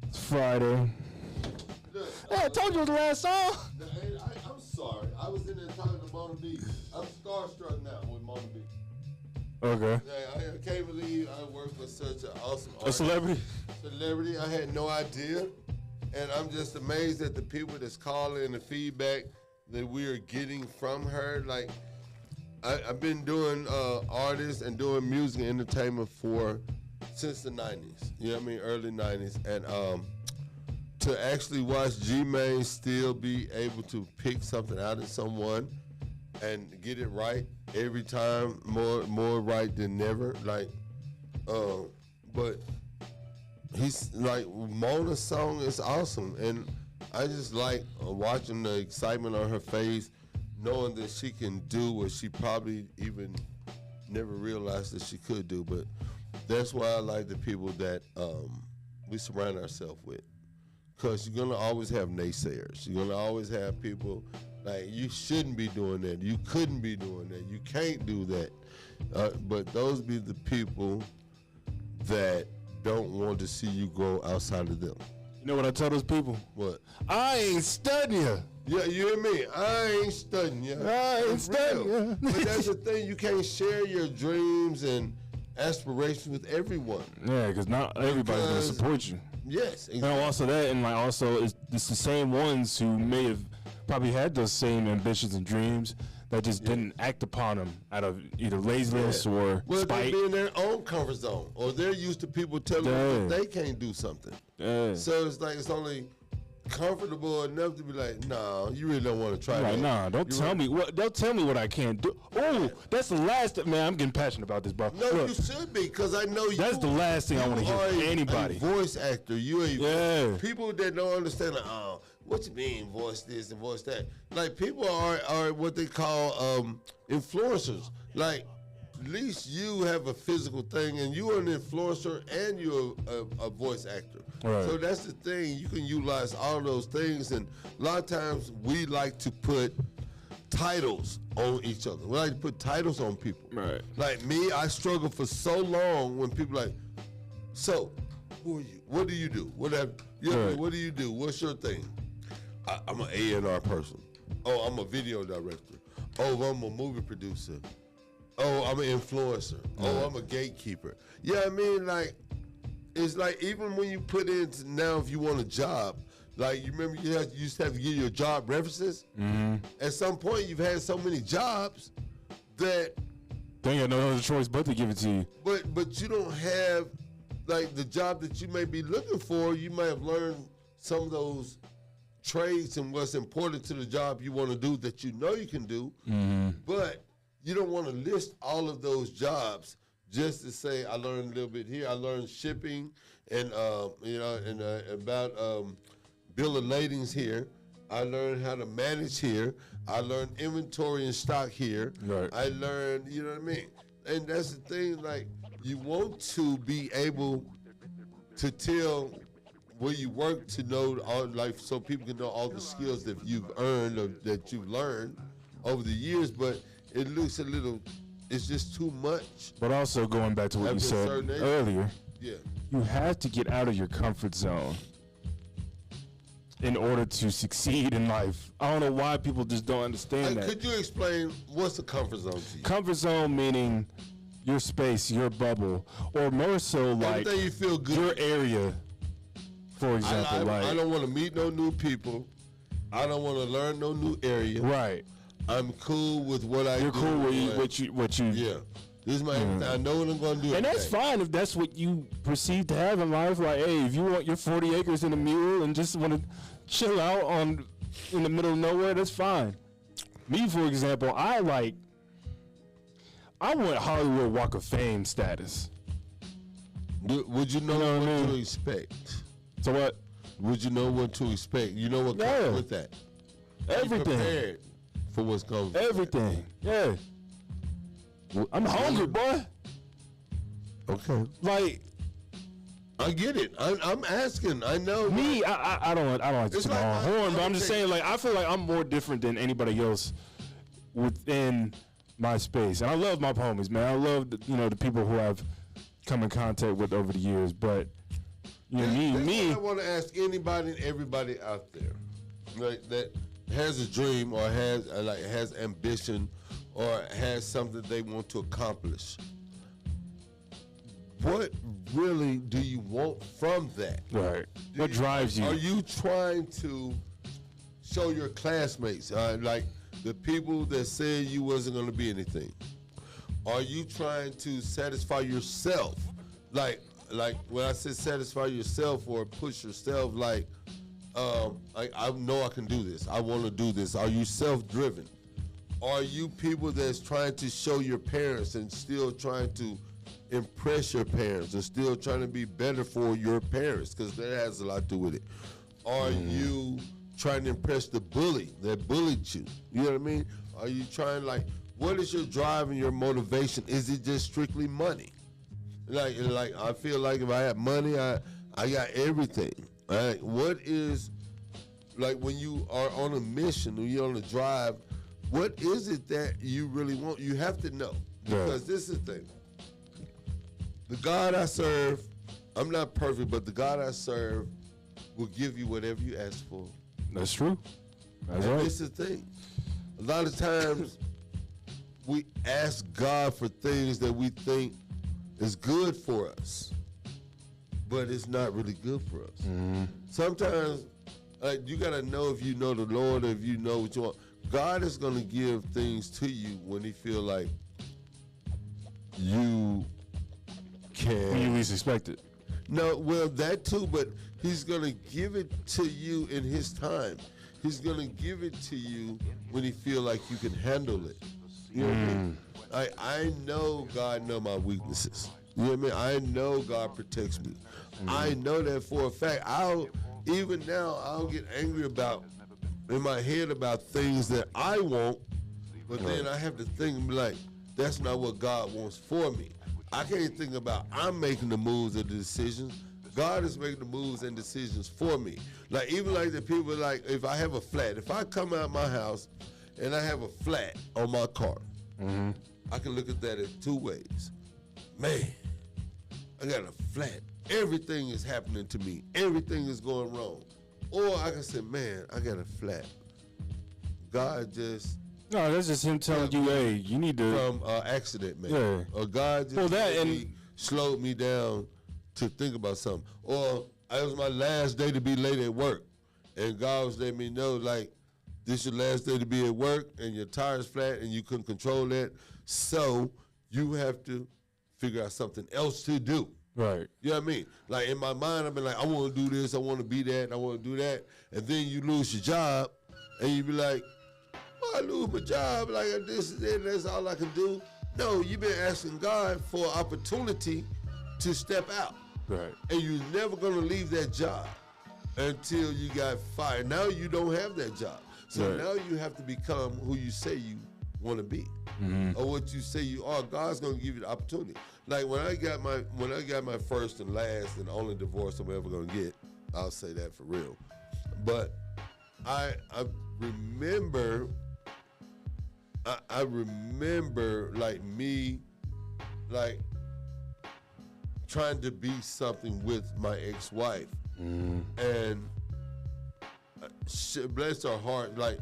It's Friday. Hey, I told you it was the last song. I'm sorry. I was in there talking to Mona B. I'm starstruck now with Mona B. Okay. Yeah, I can't believe I worked with such an awesome artist. A celebrity? Celebrity. I had no idea. And I'm just amazed at the people that's calling and the feedback that we are getting from her. Like, I've been doing artists and doing music and entertainment since the 90s. You know what I mean? Early 90s. And to actually watch G-Mane still be able to pick something out of someone and get it right every time, more right than never. Like, but he's like, Mona's song is awesome, and I just like watching the excitement on her face, knowing that she can do what she probably even never realized that she could do. But that's why I like the people that we surround ourselves with, because you're gonna always have naysayers. You're gonna always have people like, you shouldn't be doing that, you couldn't be doing that, you can't do that. But those be the people that don't want to see you grow outside of them. You know what I tell those people? What? I ain't studying you. Yeah, you hear me? I ain't studying you. I ain't studying you. But that's the thing, you can't share your dreams and aspirations with everyone. Yeah, because not everybody's going to support you. Yes, exactly. And also that, and like also, it's the same ones who may have probably had those same ambitions and dreams that just didn't act upon them out of either laziness or spite. They be in their own comfort zone, or they're used to people telling them that they can't do something. So it's like, it's only comfortable enough to be like, nah, you really don't want to try that. Nah, don't tell me what I can't do. Oh, that's the last, man, I'm getting passionate about this, bro. No, look, you should be, because I know you. That's the last thing I want to hear from anybody. A voice actor. People that don't understand, like, oh, what you mean, voice this and voice that? Like, people are what they call influencers. Like, at least you have a physical thing, and you're an influencer, and you're a voice actor. Right. So that's the thing. You can utilize all those things, and a lot of times we like to put titles on each other. We like to put titles on people. Right. Like me, I struggled for so long when people like, so, who are you? What do you do? What do you do? What's your thing? I'm an A&R person. Oh, I'm a video director. Oh, I'm a movie producer. Oh, I'm an influencer. Oh, I'm a gatekeeper. Yeah, I mean, like, it's like even when you put in now, if you want a job, like you remember you used to have to give your job references. Mm-hmm. At some point, you've had so many jobs that they ain't got no other choice but to give it to you. But you don't have like the job that you may be looking for. You might have learned some of those trades and what's important to the job you want to do that you know you can do, but you don't want to list all of those jobs just to say I learned a little bit here. I learned shipping and about bill of ladings here. I learned how to manage here. I learned inventory and stock here. Right. I learned, you know what I mean? And that's the thing, like you want to be able to tell where you work to know all, like, so people can know all the skills that you've earned or that you've learned over the years, but it looks a little, it's just too much. But also going back to what you said earlier, yeah, you have to get out of your comfort zone in order to succeed in life. I don't know why people just don't understand that. Could you explain what's the comfort zone to you? Comfort zone meaning your space, your bubble, or more so like everything you feel good. Your area. For example, I don't want to meet no new people. I don't want to learn no new area. Right. I'm cool with what I do. You're cool with what you. Yeah. This is my everything. I know what I'm going to do. And that's fine if that's what you perceive to have in life. Like, hey, if you want your 40 acres and a mule and just want to chill out in the middle of nowhere, that's fine. Me, for example, I want Hollywood Walk of Fame status. Would you know what to expect? So what? Would you know what to expect? You know what comes with that? Everything. Prepared for what's coming. Everything. Yeah. I'm hungry, boy. Okay. Like, I get it. I'm asking. I know. Me, I don't like to toot my own horn, but I'm just saying, like, I feel like I'm more different than anybody else within my space, and I love my homies, man. I love the people who I've come in contact with over the years, but. You know, me. I want to ask anybody and everybody out there, like that has a dream or has ambition or has something they want to accomplish. What really do you want from that? Right. What drives you? Are you trying to show your classmates, like the people that said you wasn't going to be anything? Are you trying to satisfy yourself, like when I say satisfy yourself or push yourself, like I know I can do this. I want to do this. Are you self-driven? Are you people that's trying to show your parents and still trying to impress your parents and still trying to be better for your parents? Because that has a lot to do with it. Are you trying to impress the bully that bullied you? You know what I mean? Are you trying, like, what is your drive and your motivation? Is it just strictly money? Like I feel like if I have money, I got everything. Right? What is, like, when you are on a mission, when you're on a drive, what is it that you really want? You have to know. Because this is the thing. The God I serve, I'm not perfect, but the God I serve will give you whatever you ask for. That's true. That's and right. This is the thing. A lot of times we ask God for things that we think is good for us, but it's not really good for us. Mm-hmm. Sometimes you got to know if you know the Lord or if you know what you want. God is going to give things to you when he feel like you can. When you least expect it. No, well, that too, but he's going to give it to you in his time. He's going to give it to you when he feel like you can handle it. You know what I mean? I know God know my weaknesses. You know what I mean? I know God protects me. I know that for a fact. Even now, I'll get angry in my head about things that I want, but then I have to think and be like, that's not what God wants for me. I can't think about I'm making the moves and the decisions. God is making the moves and decisions for me. Like, even like the people, like, if I have a flat, if I come out my house and I have a flat on my car, I can look at that in two ways. Man, I got a flat. Everything is happening to me. Everything is going wrong. Or I can say, man, I got a flat. God just No, that's just him telling you, hey, you need to. from accident, man. Yeah. Or God just Well, that really slowed me down to think about something. Or it was my last day to be late at work, and God was letting me know, like, this your last day to be at work, and your tire's flat, and you couldn't control that, so you have to figure out something else to do. Right. You know what I mean? Like, in my mind, I've been like, I want to do this, I want to be that, I want to do that, and then you lose your job, and you be like, I lose my job, like this is it, that's all I can do. No, you've been asking God for an opportunity to step out. Right. And you're never gonna leave that job until you got fired. Now you don't have that job. So Right. now you have to become who you say you wanna be. Or what you say you are. God's gonna give you the opportunity. Like when I got my first and last and only divorce I'm ever gonna get, I'll say that for real. But I remember I remember like me like trying to be something with my ex-wife, and she, bless her heart, like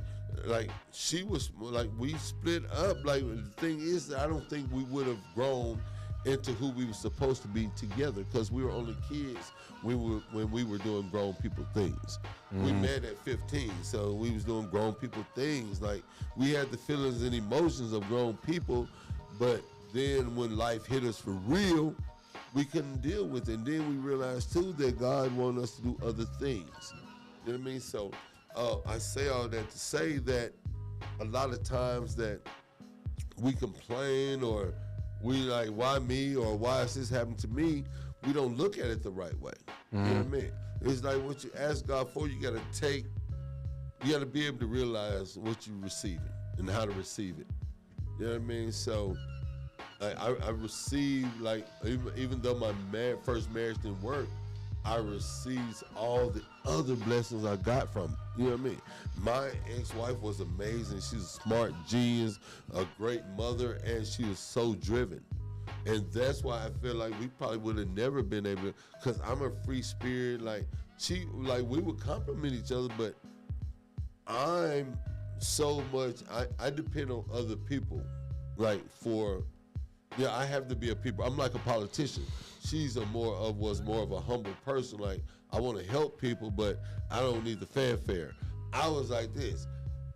she was like we split up. Like the thing is, I don't think we would have grown into who we were supposed to be together because we were only kids when we were doing grown people things. We met at 15, so we was doing grown people things. Like we had the feelings and emotions of grown people, but then when life hit us for real, we couldn't deal with it. And then we realized too that God wanted us to do other things. You know what I mean? So I say all that to say that a lot of times that we complain or we like, why me, or why is this happening to me? We don't look at it the right way. You know what I mean? It's like what you ask God for, you gotta be able to realize what you're receiving and how to receive it. You know what I mean? So I received, like, even though my first marriage didn't work, I received all the other blessings I got from it. You know what I mean? My ex-wife was amazing. She's a smart genius, a great mother, and she was so driven. And that's why I feel like we probably would have never been able to, because I'm a free spirit. Like, we would compliment each other, but I'm so much, I depend on other people, like, I have to be a people. I'm like a politician. She's was more of a humble person. Like, I want to help people, but I don't need the fanfare. I was like this.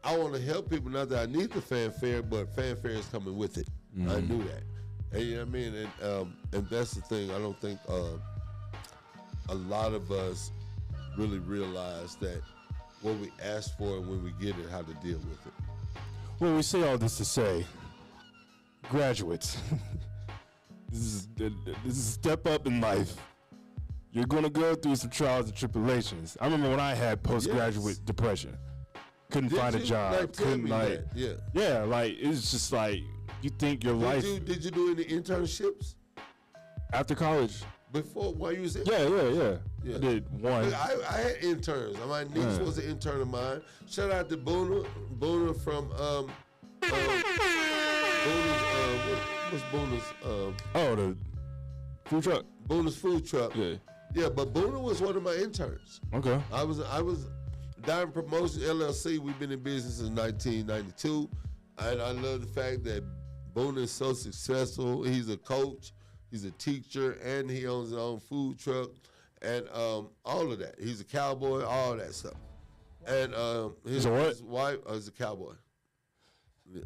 I want to help people, not that I need the fanfare, but fanfare is coming with it. I knew that. And you know what I mean? And that's the thing. I don't think a lot of us really realize that what we ask for and when we get it, how to deal with it. Well, we say all this to say, graduates, this is a step up in life. You're going to go through some trials and tribulations. I remember when I had postgraduate depression. Couldn't find a job. Like, couldn't like, yeah, like it's just like you think your life. Did you do any internships after college? Before, while you was in? Yeah. I did one. I had interns. My niece was an intern of mine. Shout out to Boona from what's Boona's? The food truck. Boona's food truck. Yeah, but Boona was one of my interns. Okay. I was Diamond Promotion LLC. We've been in business since 1992, and I love the fact that Boona is so successful. He's a coach, he's a teacher, and he owns his own food truck, and all of that. He's a cowboy, all that stuff. And his wife is a cowboy. Yeah.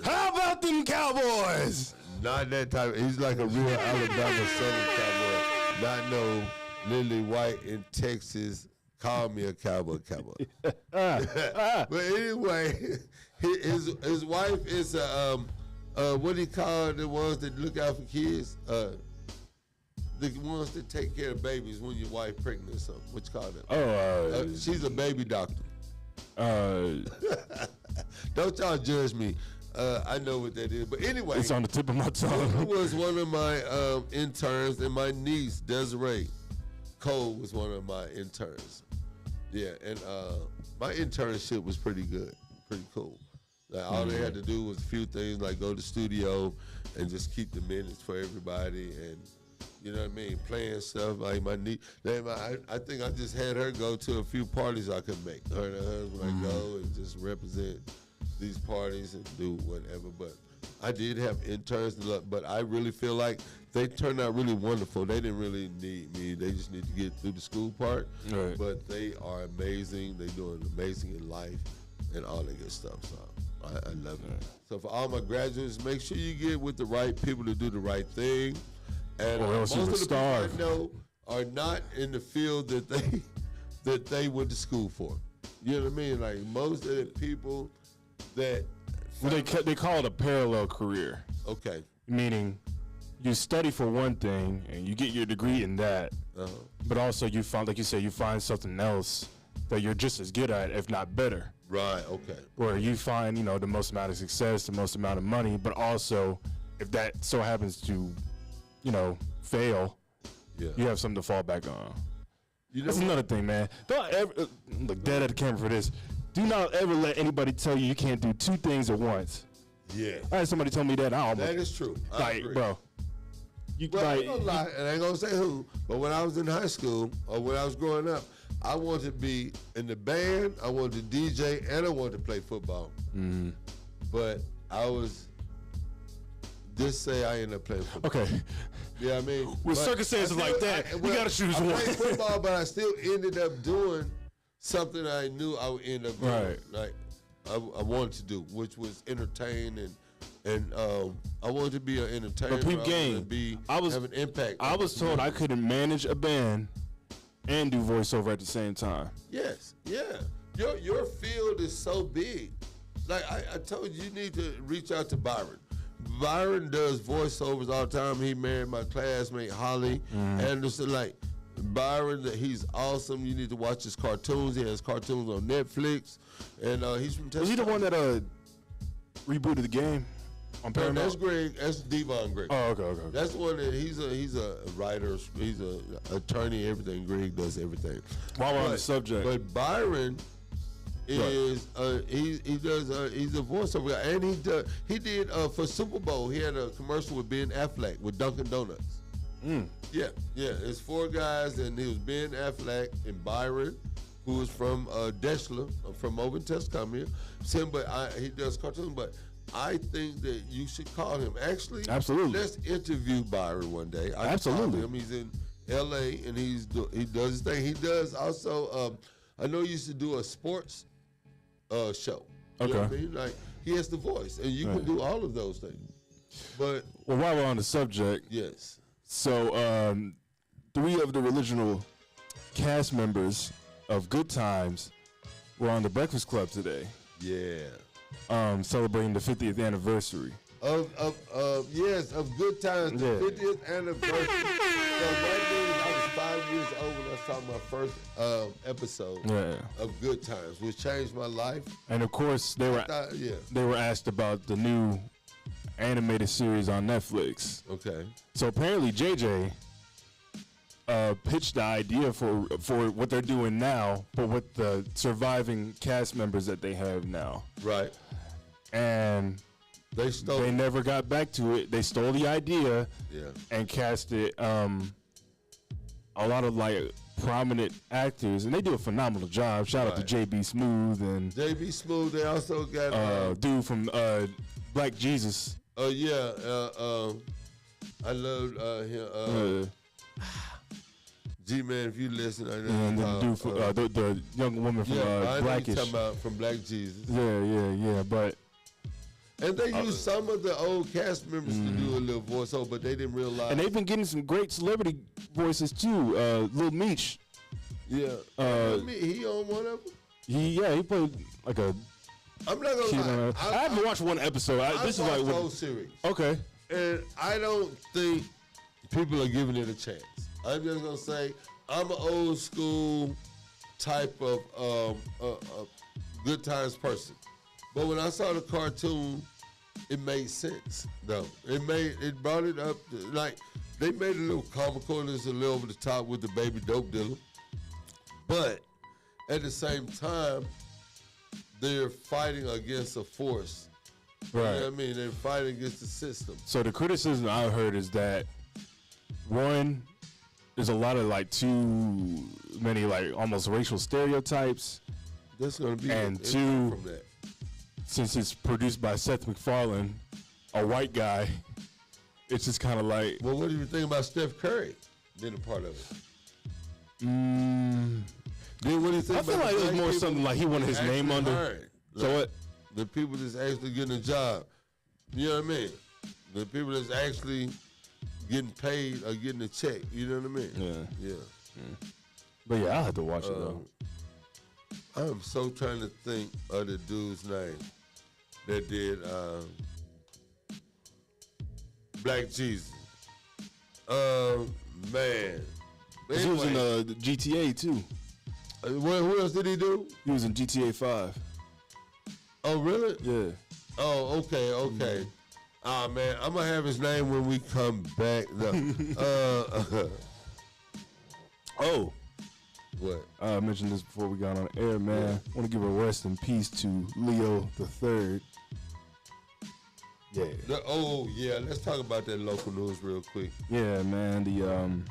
How about them Cowboys? Not that type. He's like a real Alabama Southern cowboy. Not no Lily White in Texas. Call me a cowboy. But anyway, his wife is what do you call the ones that look out for kids? The ones that take care of babies when your wife pregnant or something. What you call them? She's a baby doctor. Don't y'all judge me. I know what that is. But anyway. It's on the tip of my tongue. He was one of my interns, and my niece, Desiree Cole, was one of my interns. Yeah, and my internship was pretty good, pretty cool. Like all they had to do was a few things, like go to the studio and just keep the minutes for everybody, and you know what I mean, playing stuff. Like my niece, I think I just had her go to a few parties I could make. Her and her husband like go and just represent these parties and do whatever. But I did have interns, but I really feel like they turned out really wonderful. They didn't really need me. They just need to get through the school part. Right. But they are amazing. They're doing amazing in life and all that good stuff. So I love it. So for all my graduates, make sure you get with the right people to do the right thing. And Or else most you of will the starve. people I know are not in the field that they went to school for. You know what I mean? Like most of the people that Well, they call it a parallel career, okay. meaning you study for one thing and you get your degree in that, but also you find, like you said, you find something else that you're just as good at, if not better. Right, okay. Where you find, the most amount of success, the most amount of money, but also if that so happens to, fail, Yeah. you have something to fall back on. You know That's another thing, man. Don't ever look dead at the camera for this. Do not ever let anybody tell you can't do two things at once. Yeah. I had somebody tell me that. I almost, That is true. I like, agree. bro. You Well, I like, ain't gonna lie, and I ain't gonna say who, but when I was in high school or when I was growing up, I wanted to be in the band, I wanted to DJ, and I wanted to play football. Mm-hmm. But I was, just say I ended up playing football. okay. You know what I mean? With But circumstances I still- like that, you gotta choose I one. played football, but I still ended up doing something I knew I would end up doing. Right. Like I wanted to do, which was entertain and I wanted to be an entertainer. But peep I game, wanted to be, I was- have an impact. I on was the told I community. couldn't manage a band and do voiceover at the same time. Yes, yeah. Your field is so big. Like I told you, you need to reach out to Byron. Byron does voiceovers all the time. He married my classmate Holly Anderson. Like Byron, he's awesome. You need to watch his cartoons. He has cartoons on Netflix, and he's from Texas. Was he the one that rebooted the game on No, Paramount? that's Greg. That's Devon Greg. Oh, okay. That's the one that he's a writer. He's a attorney. Everything. Greg does everything. While we're on the subject, But Byron is he's a voiceover guy, and he did for Super Bowl. He had a commercial with Ben Affleck with Dunkin' Donuts. Yeah. It's four guys, and it was Ben Affleck and Byron, who is from Deschler, from over in Tuscany. He does cartoons, but I think that you should call him. Actually, Absolutely. Let's interview Byron one day. I Absolutely. called him. He's in L.A. and he does his thing. He does also. I know he used to do a sports show. You know what I Okay. mean? Like he has the voice, and you can Right. do all of those things. But well, while we're on the subject, yes, so 3 of the original cast members of Good Times were on the Breakfast Club today, yeah. celebrating the 50th anniversary. Of Good Times, the Yeah. 50th anniversary. So that means I was 5 years old when I saw my first episode Yeah, of Good Times, which changed my life. and of course they were asked about the new animated series on Netflix. Okay. So apparently JJ pitched the idea for what they're doing now, but with the surviving cast members that they have now, Right. and They stole. they never got back to it. They stole the idea Yeah. and cast it a lot of like prominent actors, and they do a phenomenal job. Shout out to Right. JB Smooth and JB Smooth. They also got. dude from Black Jesus. Yeah. I love him. G-Man, if you listen, I know And you the dude from the young woman from I know you're Blackish. talking about from Black Jesus. Yeah. But And they used some of the old cast members to do a little voiceover, but they didn't realize. and they've been getting some great celebrity voices too. Lil Meech. Yeah. He on one of them? He played like a I'm not kid gonna on lie. I haven't watched one episode. I This is watched like the what, whole series, okay. and I don't think people are giving it a chance. I'm just gonna say I'm an old school type of Good Times person, but when I saw the cartoon, it made sense. Though it brought it up like they made it a little comical and it's a little over the top with the baby dope dealer, but at the same time, they're fighting against a force. You know what I mean? They're fighting against the system. So the criticism I heard is that, one, there's a lot of like too many like almost racial stereotypes. That's going to be and two, from that. Since it's produced by Seth MacFarlane, a white guy, it's just kind of like. Well, what do you think about Steph Curry being a part of it? Then what do you think? I feel like it was more something like he wanted his name under. Hired. So what? The people that's actually getting a job. You know what I mean? The people that's actually getting paid or getting a check. You know what I mean? Yeah. But yeah, I'll have to watch it though. I'm so trying to think of the dude's name that did Black Jesus. Man. Anyway. He was in the GTA too. Who else did he do? He was in GTA 5. Oh, really? Yeah. Oh, okay. Ah, man, I'm going to have his name when we come back. Oh. What? I mentioned this before we got on air, man. I want to give a rest in peace to Leo the Third. Yeah. Yeah. Let's talk about that local news real quick. Yeah, man. The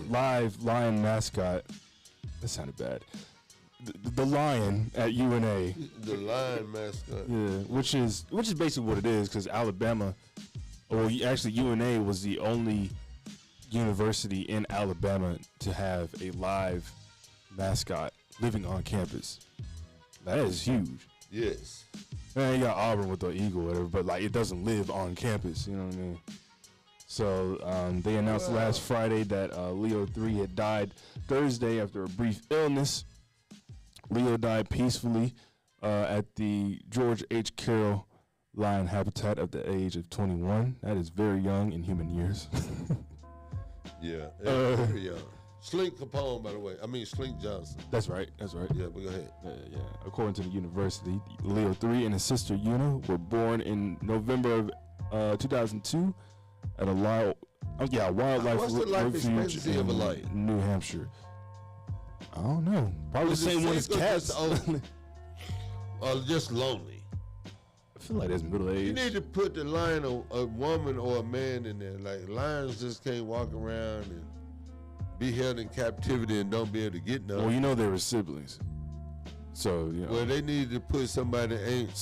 live lion mascot. That sounded bad. The lion at UNA. The lion mascot. Yeah, which is basically what it is, because Alabama, or actually UNA was the only university in Alabama to have a live mascot living on campus. That is huge. Yes. Man, you got Auburn with the eagle or whatever, but like it doesn't live on campus, you know what I mean? So they announced last Friday that Leo 3 had died Thursday after a brief illness. Leo died peacefully at the George H. Carroll Lion Habitat at the age of 21. That is very young in human years. Yeah, very young. Slink Capone, by the way. I mean, Slink Johnson. That's right. Yeah, but go ahead. Yeah. According to the university, Leo 3 and his sister Una were born in November of 2002 at a wildlife refuge in New Hampshire. I don't know. Probably the same one as cats. Just lonely. I feel like that's middle age. You need to put the lion, a woman or a man in there. Like lions just can't walk around and be held in captivity and don't be able to get nothing. Well, you know they were siblings. So, you know. Well, they needed to put somebody else.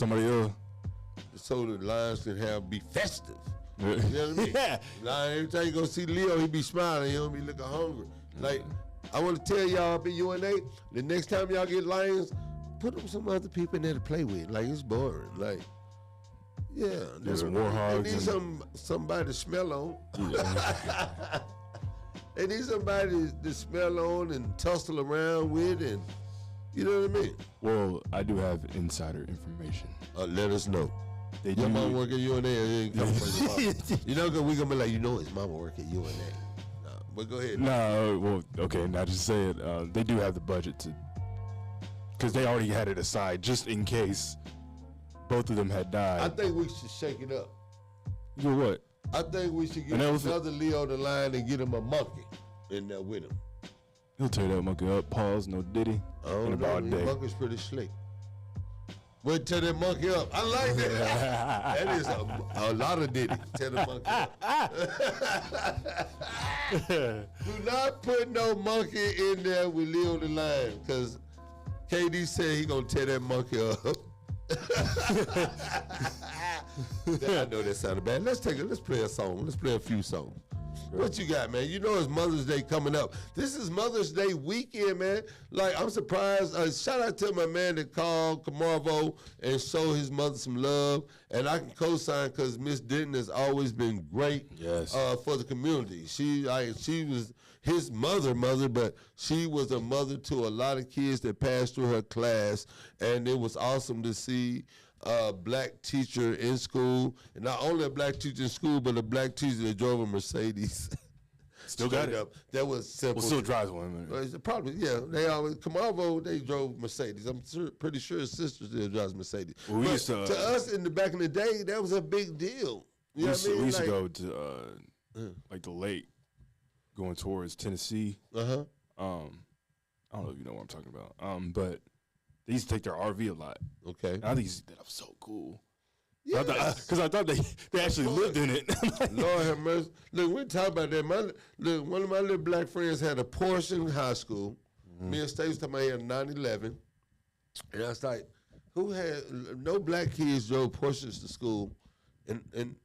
So the lions can be festive. You know what I mean? Yeah. Lion, every time you go see Leo, he be smiling. He don't be looking hungry. Like, I want to tell y'all up at UNA, the next time y'all get lions, put them some other people in there to play with. Like, it's boring. Like, yeah. There's warhogs. They need somebody to smell on. Yeah. They need somebody to smell on and tussle around with, and you know what I mean? Well, I do have insider information. Let us know. Your mama work at UNA, or you ain't come from your mama. You know, because we're going to be like, his mama work at UNA. No, but go ahead. No, well, okay, now just say it. They do have the budget to, because they already had it aside just in case both of them had died. I think we should shake it up. You know what? I think we should get another Leo the Lion and get him a monkey in there with him. He'll tear that monkey up. Pause, no Diddy. In about a day. Monkey's pretty slick. Wait, tear that monkey up. I like that. That is a lot of Diddy. Tear the monkey up. Do not put no monkey in there with Leo the Lion, because KD said he gonna tear that monkey up. I know that sounded bad. Let's play a song. Let's play a few songs. What you got, man? You know it's Mother's Day coming up. This is Mother's Day weekend, man. Like, I'm surprised. Shout out to my man that called Camarvo and showed his mother some love. And I can co-sign because Miss Denton has always been great for the community. She was his mother, but she was a mother to a lot of kids that passed through her class. And it was awesome to see a black teacher in school, and not only a black teacher in school, but a black teacher that drove a Mercedes. Still got it. Up. That was simple. Well, still drives one. Probably, yeah. They always Camarvo. They drove Mercedes. I'm pretty sure his sister still drives Mercedes. Well, but to us in the back in the day, that was a big deal. You know what I mean? We used to go to like the lake, going towards Tennessee. I don't know if you know what I'm talking about. But they used to take their RV a lot. Okay. And I think they used to do that so cool. Yes. Because I thought they actually lived in it. Lord have mercy. Look, we talk about that. One of my little black friends had a Porsche in high school. Me and Stacey was talking about he had a 911. And I was like, no black kids drove Porsches to school in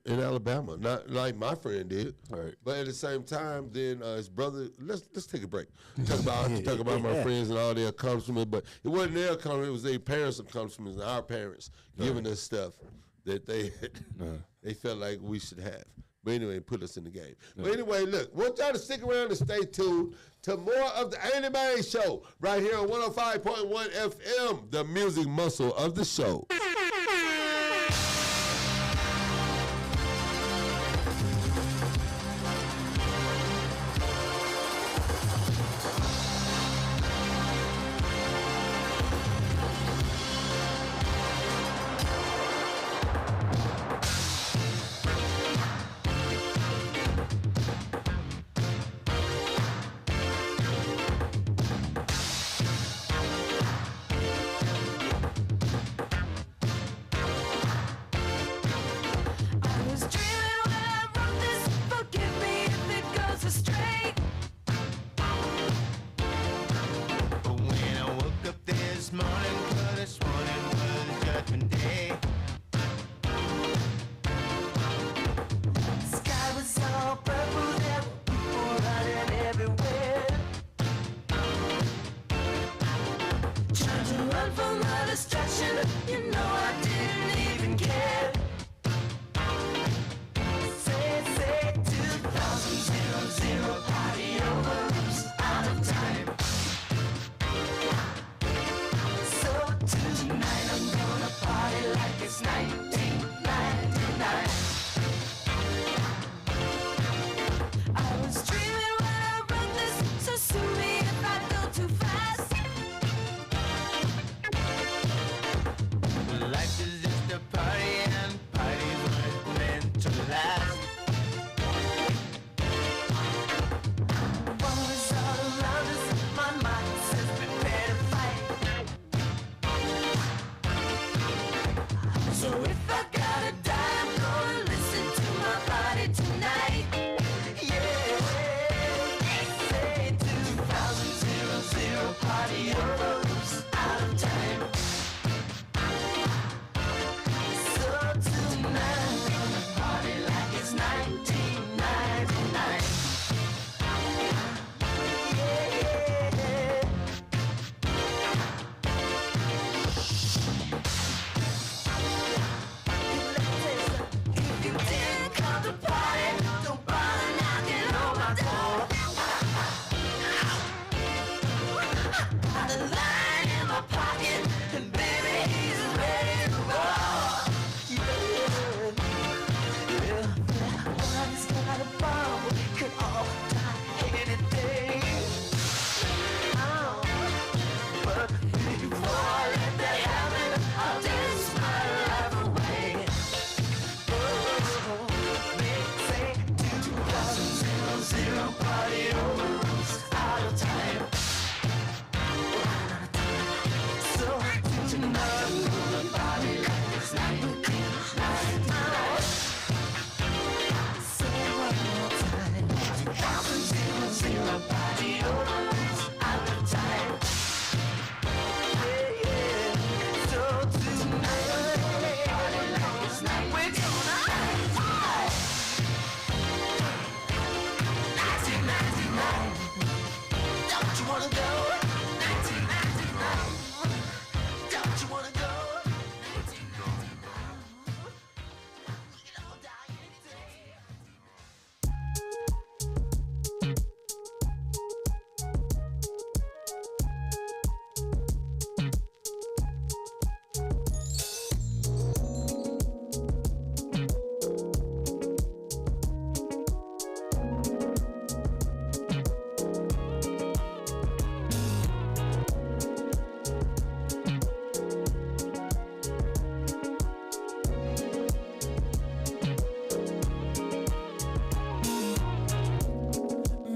Alabama. Not like my friend did. Right. But at the same time, then his brother, let's take a break. Talk about my friends and all their accomplishments, but it wasn't their accomplishments, it was their parents' accomplishments and our parents giving us stuff that they felt like we should have. But anyway, put us in the game. But anyway, look, want y'all to stick around and stay tuned to more of the Anime Show right here on 105.1 FM, the music muscle of the show.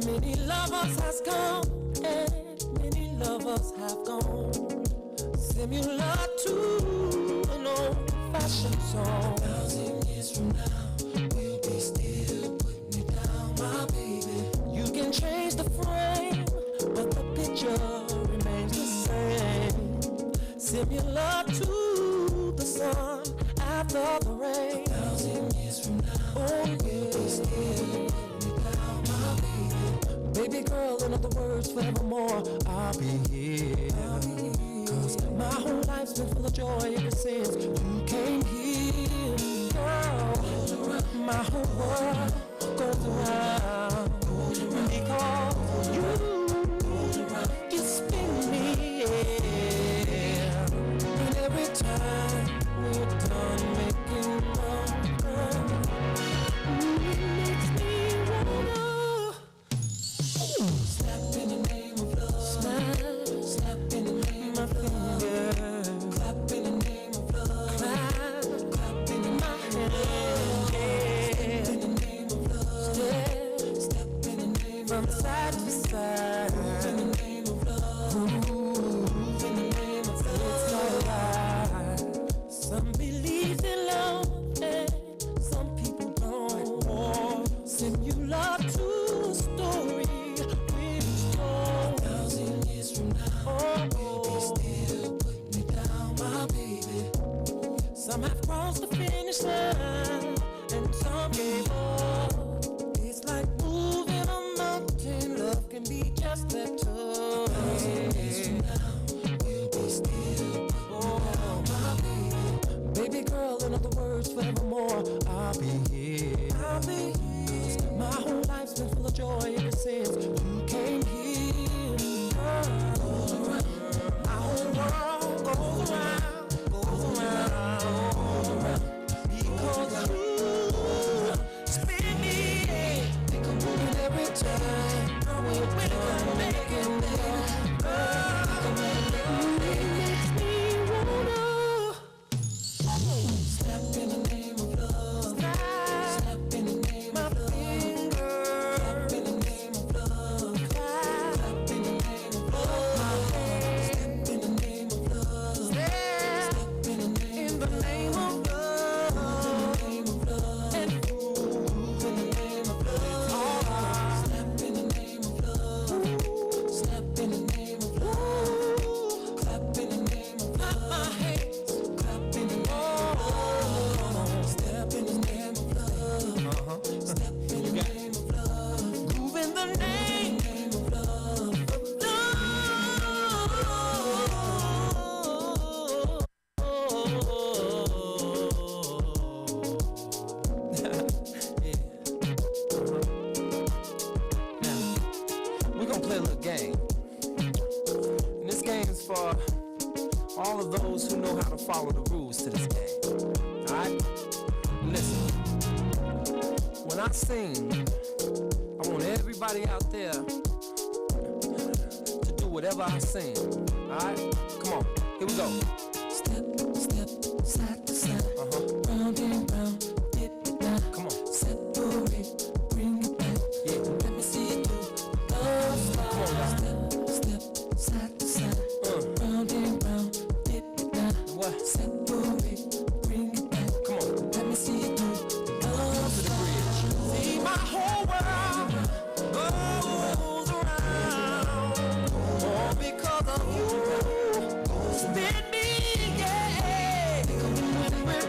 Many lovers has come and many of us have gone similar to an old-fashioned song. 1,000 years from now, we'll be still putting it down, my baby. You can change the frame, but the picture remains the same. Similar to the sun after the rain. 1,000 years from now, we'll be still putting it down, my baby. Baby girl, in other words, forevermore, I'll be here. Cause my whole life's been full of joy ever since you came here. Girl, my whole world goes around. Because you spin me, yeah. And every time we're done making love, girl, it makes me wanna snap in the name of love. Snap in the name of love. Clap in the name of love. Clap in my hand. Yeah. Step in the name of love. Step in the name from side to side. Move in the name of love. Move in the name of love. It's alright. Some believe in love and some people don't. Send you love to a story we've told. 1,000 years from now, we'll be still putting it down, my baby. Some have crossed the finish line and some gave up. It's like moving a mountain. Love can be just that tough. 1,000 years from now, we'll be still putting it down, my baby. Baby girl, in other words, forevermore, I'll be here. I'll be here. 'Cause my whole life's been full of joy ever since you came here. Girl, my whole world goes around, goes around. Because you spin me, and every time we're done making love, girl, it makes me wanna snap in the name of love. Snap in the name of love. Clap in the name of love. Clap in the name of love. Step in the name of love. Step in the name of love. And move in the name of love. Snap in the name of love. Snap in the name of love. Clap in the name of love. My hands. Clap in the name of love. Step in the name of love. Step in the name of love. Move in the name of love. Now, we're gonna play a little game. And this game is for all of those who know how to follow the rules to this game. Alright? Listen. When I sing, I want everybody out there to do whatever I sing. Alright? Come on. Here we go. Step, step, side to side. Round and round, dip it down. Come on. Separate, bring it back. Yeah. Let me see you do love slide. Come on, y'all. Step, step, side to side. Round and round, dip it down. What? Separate, bring it back. Come on. Let me see you do love slide. See my whole world goes around. All because of you. Spin me, yeah. When we're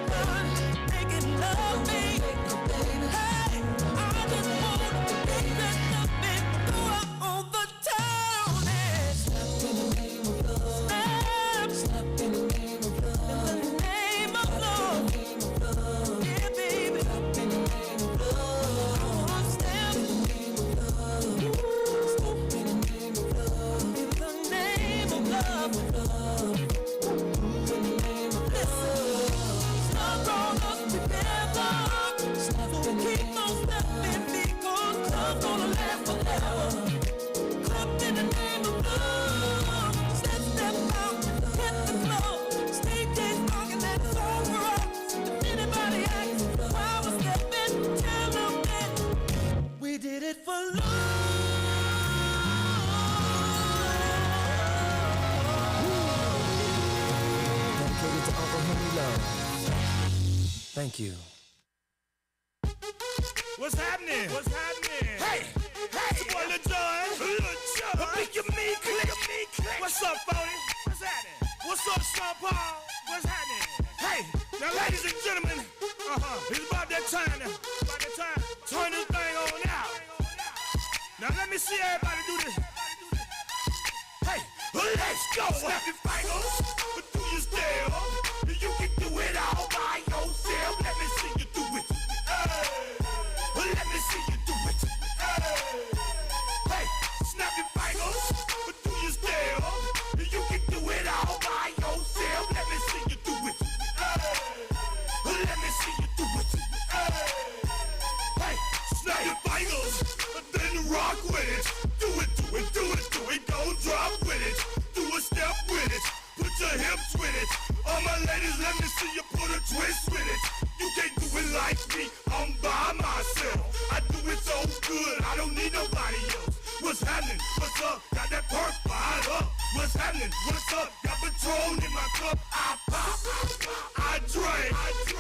Thank you. What's happening? What's happening? Hey, it's your boy Lil Jon. Lil Jon. Make your me click. What's up, Phony? What's happening? What's up, Sean Paul? What's happening? Hey, now ladies and gentlemen, it's about that time now. About that time. Turn this thing on out. Now let me see everybody do this. Hey, let's go. Snap your fingers. Do your step. You can do it all by yourself. Let me see you do it. Let me see you do it. Hey, snap your fingers. Do your step. You can do it all by yourself. Let me see you do it. Let me see you do it. Hey, snap your fingers. Then rock with it. Do it. Don't drop with it. Do a step with it. Put your hips with it. All my ladies, let me see you put a twist with it. You can't do it like me. I'm by myself. I do it so good. I don't need nobody else. What's happening? What's up? Got that perk fired up. What's happening? What's up? Got Patron in my cup. I pop. I drink.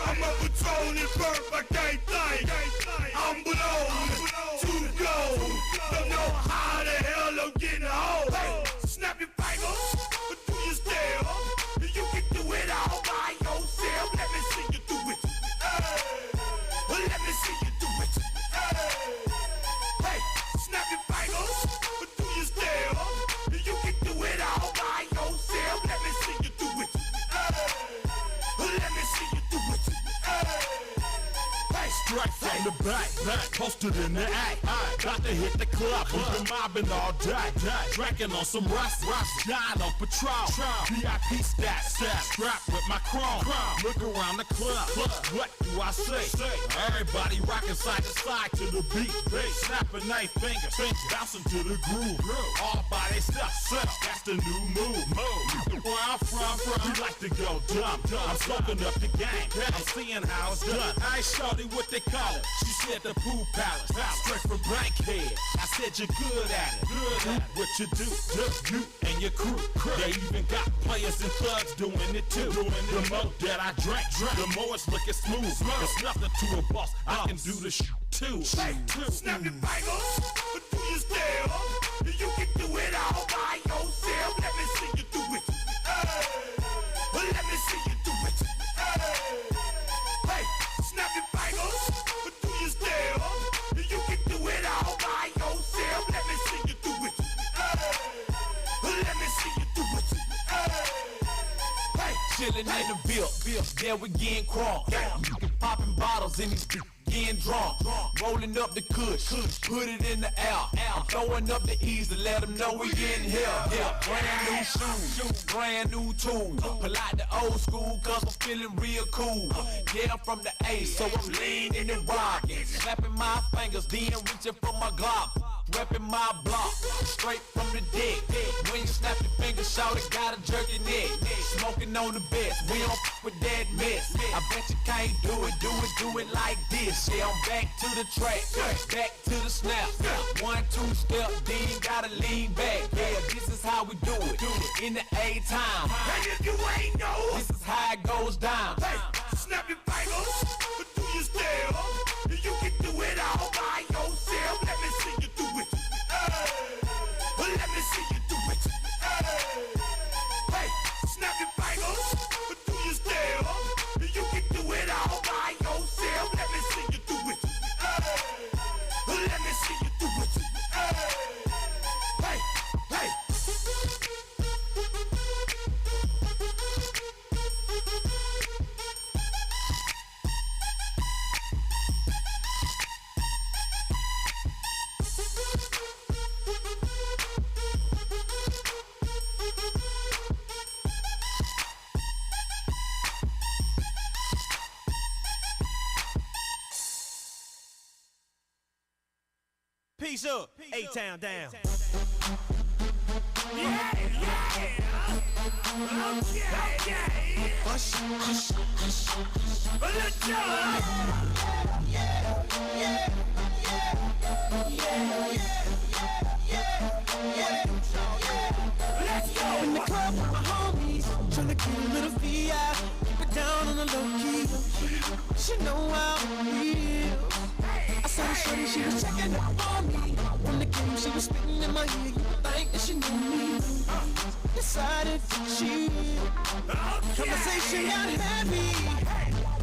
I'm a Patron and perk. I can't think. I'm blown. To go. Don't know how the hell I'm getting home. Hey, snap your fingers. Do your step. You can do it all by yourself. Let me see you do it. Let me see you do it. Hey, snap your fingers. Do your step. You can do it all by yourself. Let me see you do it. Let me see you do it. Hey, straight from the back, posted in the act. Got to hit the club, we've been mobbing all day. Drinking on some rust, shine on Patron. VIP stats, strapped with my chrome. Look around the club, what do I say? Everybody rocking side to side to the beat. Snapping their fingers, bouncing to the groove. All by themselves, that's the new move. Where I'm from, we like to go dumb. I'm soaking up the game, I'm seeing how it's done. I ain't shorty what they call it. She said the pool palace, straight from Bankhead. I said you're good at it. What you do, you and your crew. They even got players and thugs doing it too. The more that I drink, the more it's looking smooth. It's nothing to a boss, I can do the too. Snap your fingers, do your step. You can do it all by yourself. Let me see you do it. Let me see you do it. Hey, snap your fingers, do your step. You can do it all by yourself. Let me see you do it. Let me see you do it. Hey, chillin' in the bill, yeah, we getting crunk. Popping bottles in these getting drunk, rolling up the kush, put it in the air. I'm throwing up the E's to let them know we getting here. Yeah, brand new shoes, brand new tools. Pull out the old school cause I'm feeling real cool. Yeah, I'm from the A, so I'm leaning and rocking. Slapping my fingers, then reaching for my Glock. Reppin' my block, straight from the deck. When you snap your fingers, shout it, gotta jerk your neck. Smoking on the best, we don't f with that mess. I bet you can't do it like this. Yeah, I'm back to the track, back to the snap. 1, 2 step, then gotta lean back. Yeah, this is how we do it, in the A-time. And if you ain't know, this is how it goes down. Hey, snap your fingers, do your step. You can do it all by yourself. Let me see you do it. Let me see you do it. Hey, snap your fingers, do your step. You can do it all by yourself. Let me see you do it. Let me see you do it. Hey, hey. Peace up, A-Town down. Yeah. Okay. Hush. Let's go. Let's go. In the club with my homies, tryna get a little VI. Keep it down on the low key. She know how it feels. I saw the shorty, she was checking up on me. From the game, she was spitting in my ear. You would think that she knew me. Decided to cheat. Conversation got heavy.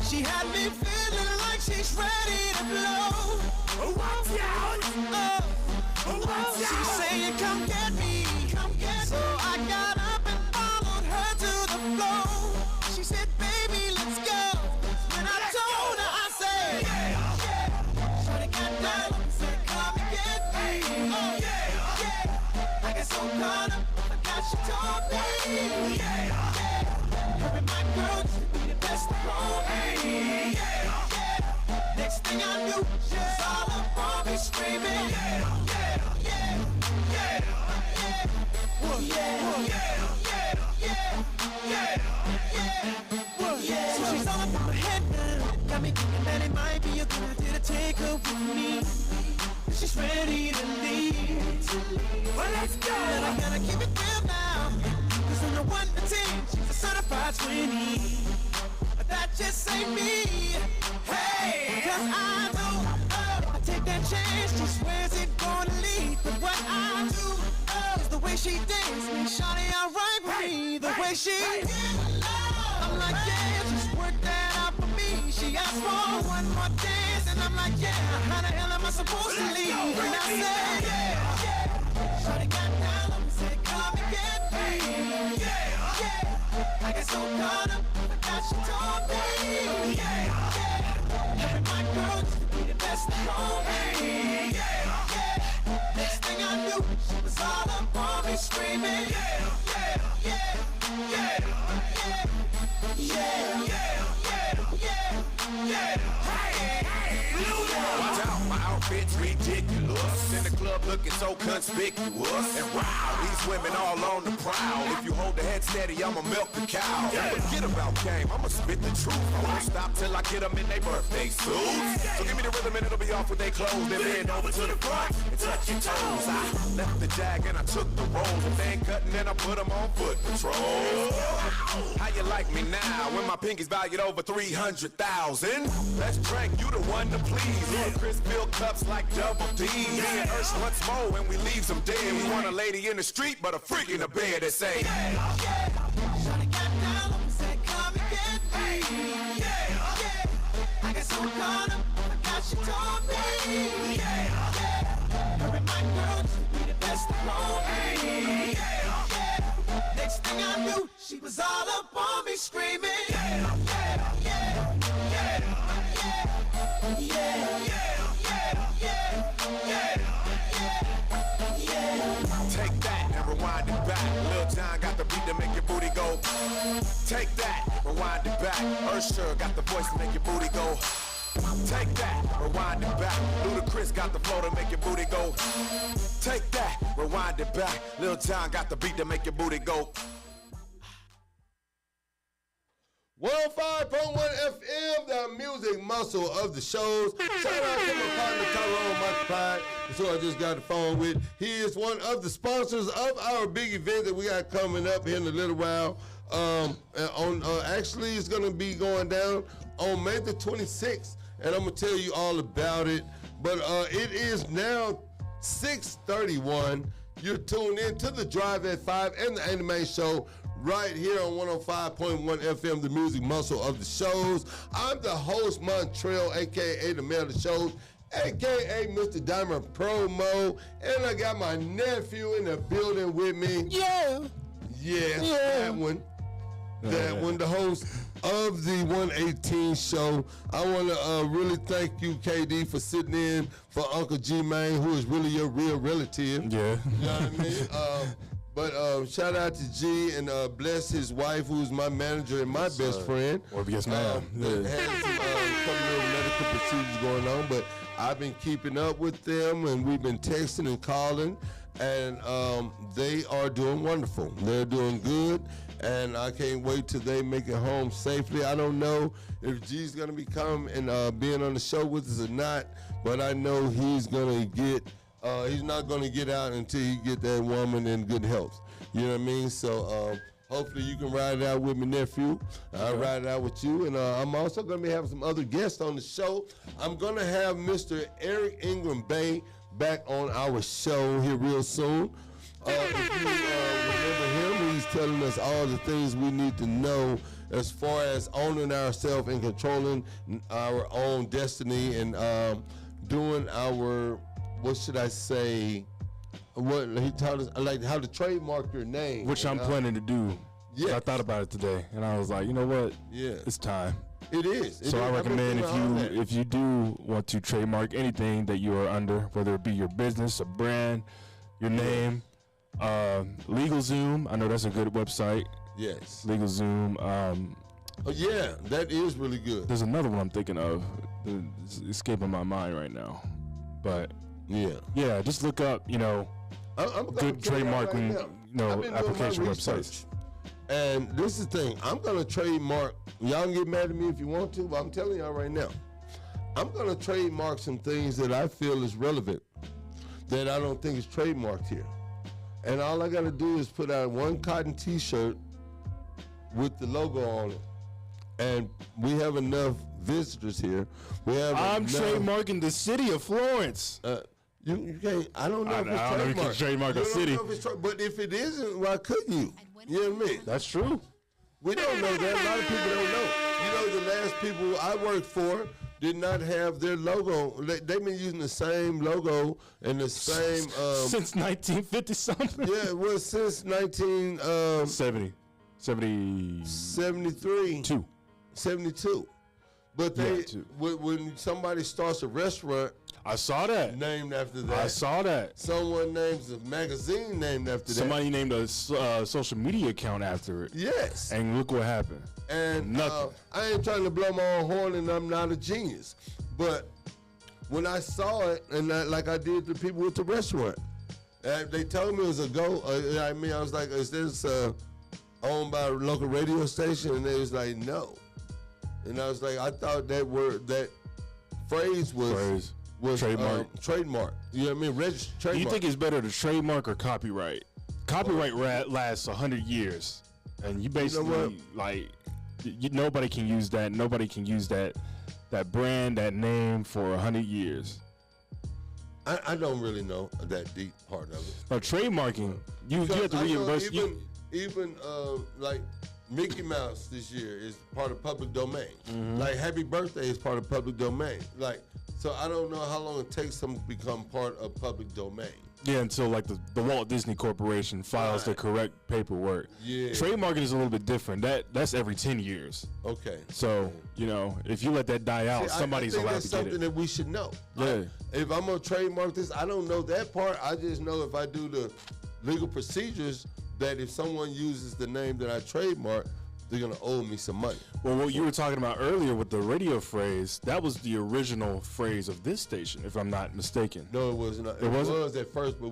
She had me feeling like she's ready to blow. Watch out! She's saying, come get me. So I got up and followed her to the floor. She said, baby, let's go. When I told her, I said, yeah. Shorty got down and said, come and get me. Oh, yeah. I got so caught up, I forgot she told me. Her and my girl used to be the best of all me. Next thing I knew, she was all up on me screaming. So she's all up on my head now. Got me thinking that it might be a good idea to take her with me. She's ready to leave. Well, let's go. And I gotta keep it real now. Cause from the 1 to 10, she's a certified 20. But that just ain't me. Hey, cause I know I take that chance. She swears it gonna lead. But what I do is the way she dance. Make shawty alright with me. The way she I'm like, yeah, just work that out for me. She asked for one more dance. And I'm like, yeah, how the hell am I supposed to leave? And I said, yeah. Shawty got down and said, come and get me. I get so caught up, I forgot she told me. Her and my girl used to be the best of all me. Next thing I knew, she was all up on me screaming. Watch out, my outfit's ridiculous. In the club looking so conspicuous. And wow, these women all on the prowl. If you hold the head steady, I'ma milk the cow. Forget about game, I'ma spit the truth. I won't stop till I get them in their birthday suits. So give me the rhythm and it'll be off with their clothes. Then bend over to the front and touch your toes. I left the jag and I took the rolls. If they ain't cutting, then I put them on foot patrol. How you like me now when my pinky's valued over 300,000? Let's drink, you the one to please. Little Chris fill cups like double D. Me and Ursh once more when we leave them dead. We want a lady in the street, but a freak in the bed that say, Shawty got down and said, come and get me. I got so caught up, I forgot she told me. Her and my girl used to be the best of all me. Next thing I knew, she was all up on me screaming. take that and rewind it back. Lil John got the beat to make your booty go. Take that, rewind it back. Ursher got the voice to make your booty go. Take that, rewind it back. Ludacris got the flow to make your booty go. Take that, rewind it back. Lil John got the beat to make your booty go. 105.1 FM, the music muscle of the shows. Shout out to my partner Tyrone Multiplied. That's who I just got the phone with. He is one of the sponsors of our big event that we got coming up here in a little while. Actually, it's going to be going down on May the 26th, and I'm going to tell you all about it. But it is now 6:31. You're tuned in to the Drive at 5 and the Anime Show right here on 105.1 FM, the music muscle of the shows. I'm the host, Montreal, a.k.a. the man of the shows, a.k.a. Mr. Diamond Promo, and I got my nephew in the building with me. Yeah. Yes, that one. That one, the host of the 118 show. I want to really thank you, KD, for sitting in for Uncle G-Main, who is really your real relative. Yeah. You know what I mean? But shout out to G and bless his wife, who's my manager and my best friend. Or yes, ma'am. Had some couple of medical procedures going on, but I've been keeping up with them, and we've been texting and calling, and they are doing wonderful. They're doing good, and I can't wait till they make it home safely. I don't know if G's gonna be coming and being on the show with us or not, but I know he's gonna get. He's not going to get out until he get that woman in good health. You know what I mean? So Hopefully you can ride it out with me, nephew. I'll ride it out with you. And I'm also going to be having some other guests on the show. I'm going to have Mr. Eric Ingram Bay back on our show here real soon. If you remember him, he's telling us all the things we need to know as far as owning ourselves and controlling our own destiny and doing our, what should I say, what he taught us, like how to trademark your name. Which I'm planning to do. Yeah. I thought about it today, and I was like, you know what? Yeah. It's time. It is. So I recommend if you do want to trademark anything that you are under, whether it be your business, a brand, your name, LegalZoom. I know that's a good website. Yes. LegalZoom. Oh yeah, that is really good. There's another one I'm thinking of. It's escaping my mind right now, but yeah, just look up, I'm good trademarking, I've been application doing my websites. research. And this is the thing, I'm gonna trademark. Y'all can get mad at me if you want to, but I'm telling y'all right now, I'm gonna trademark some things that I feel is relevant that I don't think is trademarked here. And all I gotta do is put out one cotton T-shirt with the logo on it, and we have enough visitors here. I'm trademarking the city of Florence. You can't. I don't know if it's I don't know if you can trademark a city. But if it isn't, why couldn't you? You know what I mean? That's true. We don't know that. A lot of people don't know. The last people I worked for did not have their logo. They've been using the same logo and the same since 1950 something. Yeah, it was since 73. 72. But when somebody starts a restaurant, I saw that. Named after that. I saw that. Someone names a magazine named after that. Somebody named a social media account after it. Yes. And look what happened. And nothing. I ain't trying to blow my own horn, and I'm not a genius. But when I saw it, and like I did the people with the restaurant, they told me it was a go. I was like, is this owned by a local radio station? And they was like, no. And I was like, I thought that phrase was trademark. You know what I mean? Registered trademark. Do you think it's better to trademark or copyright? Copyright lasts 100 years, and you basically nobody can use that. Nobody can use that brand, that name for 100 years. I don't really know that deep part of it. But trademarking, you have to reimburse. Even like Mickey Mouse this year is part of public domain. Mm-hmm. Like Happy Birthday is part of public domain. So I don't know how long it takes them to become part of public domain. Yeah, until like the Walt Disney Corporation files the correct paperwork. Yeah. Trademarking is a little bit different. That's every 10 years. Okay. So, if you let that die out, somebody's allowed to get it. That's something that we should know. Yeah. If I'm going to trademark this, I don't know that part. I just know if I do the legal procedures that if someone uses the name that I trademark, they're going to owe me some money. Well, what you were talking about earlier with the radio phrase, that was the original phrase of this station, if I'm not mistaken. No, it was not. It was at first, but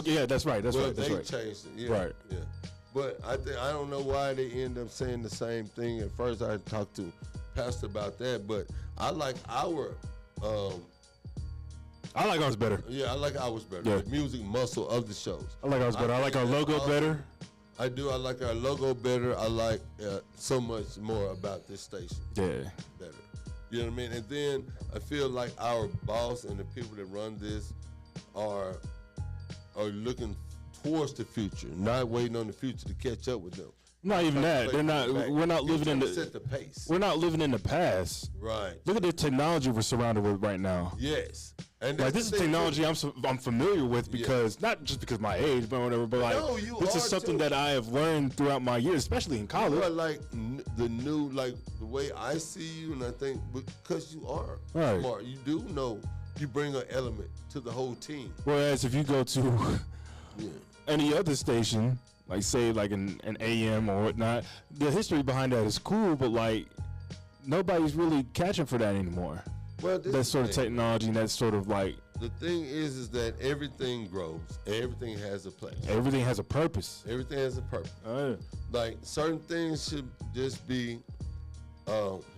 yeah, that's right. That's right. They changed it. Yeah, right. Yeah. But I don't know why they end up saying the same thing. At first, I talked to Pastor about that, but I like our. I like ours better. Yeah, I like ours better. Yeah. The music muscle of the shows. I like ours better. I like our logo better. I do. I like our logo better. I like so much more about this station. Yeah. Better. You know what I mean? And then I feel like our boss and the people that run this are looking towards the future, not waiting on the future to catch up with them. Not even that. They're not. We're not living in set the pace. We're not living in the past. Right. Look at the technology we're surrounded with right now. Yes. And like this is technology I'm familiar with because not just because of my age, but whatever. But like this is something that I have learned throughout my years, especially in college. You are like the new, like the way I see you, and I think because you are smart, you do know you bring an element to the whole team. Whereas if you go to any other station, like say like an AM or whatnot, the history behind that is cool, but like nobody's really catching for that anymore. Well, that sort of technology and that sort of like. The thing is that everything grows and everything has a place. Everything has a purpose. Everything has a purpose. Like certain things should just be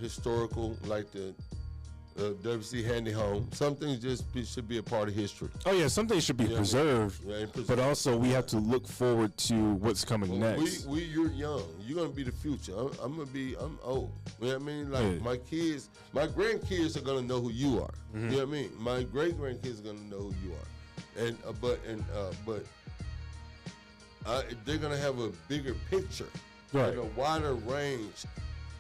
historical, like the WC Handy Home. Some things should be a part of history. Oh yeah, some things should be preserved, but also we have to look forward to what's coming next. You're young. You're gonna be the future. I'm old. You know what I mean? Like my kids, my grandkids are gonna know who you are. You know what I mean? My great grandkids are gonna know who you are, and they're gonna have a bigger picture, right? And a wider range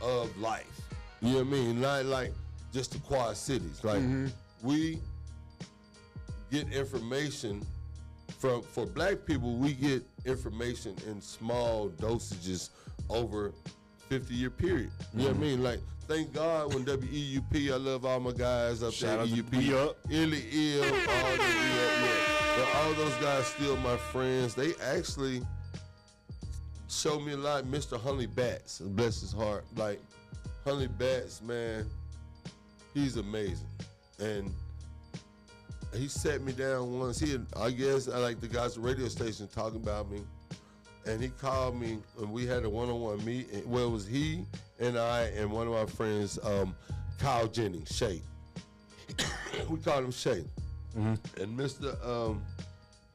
of life. You know what I mean? Not like just the Quad Cities. Like we get information for black people, we get information in small dosages over 50-year period. You know what I mean? Like, thank God when WEUP, I love all my guys up there. EUP, Illy Ill, all those guys still my friends. They actually showed me a lot. Mr. Huntley Batts, bless his heart. Like, Huntley Batts, man, he's amazing. And he sat me down once. I guess I like the guys at the radio station talking about me. And he called me and we had a one-on-one meeting. Well, it was he and I and one of our friends, Kyle Jennings, Shay. We called him Shay. And Mr.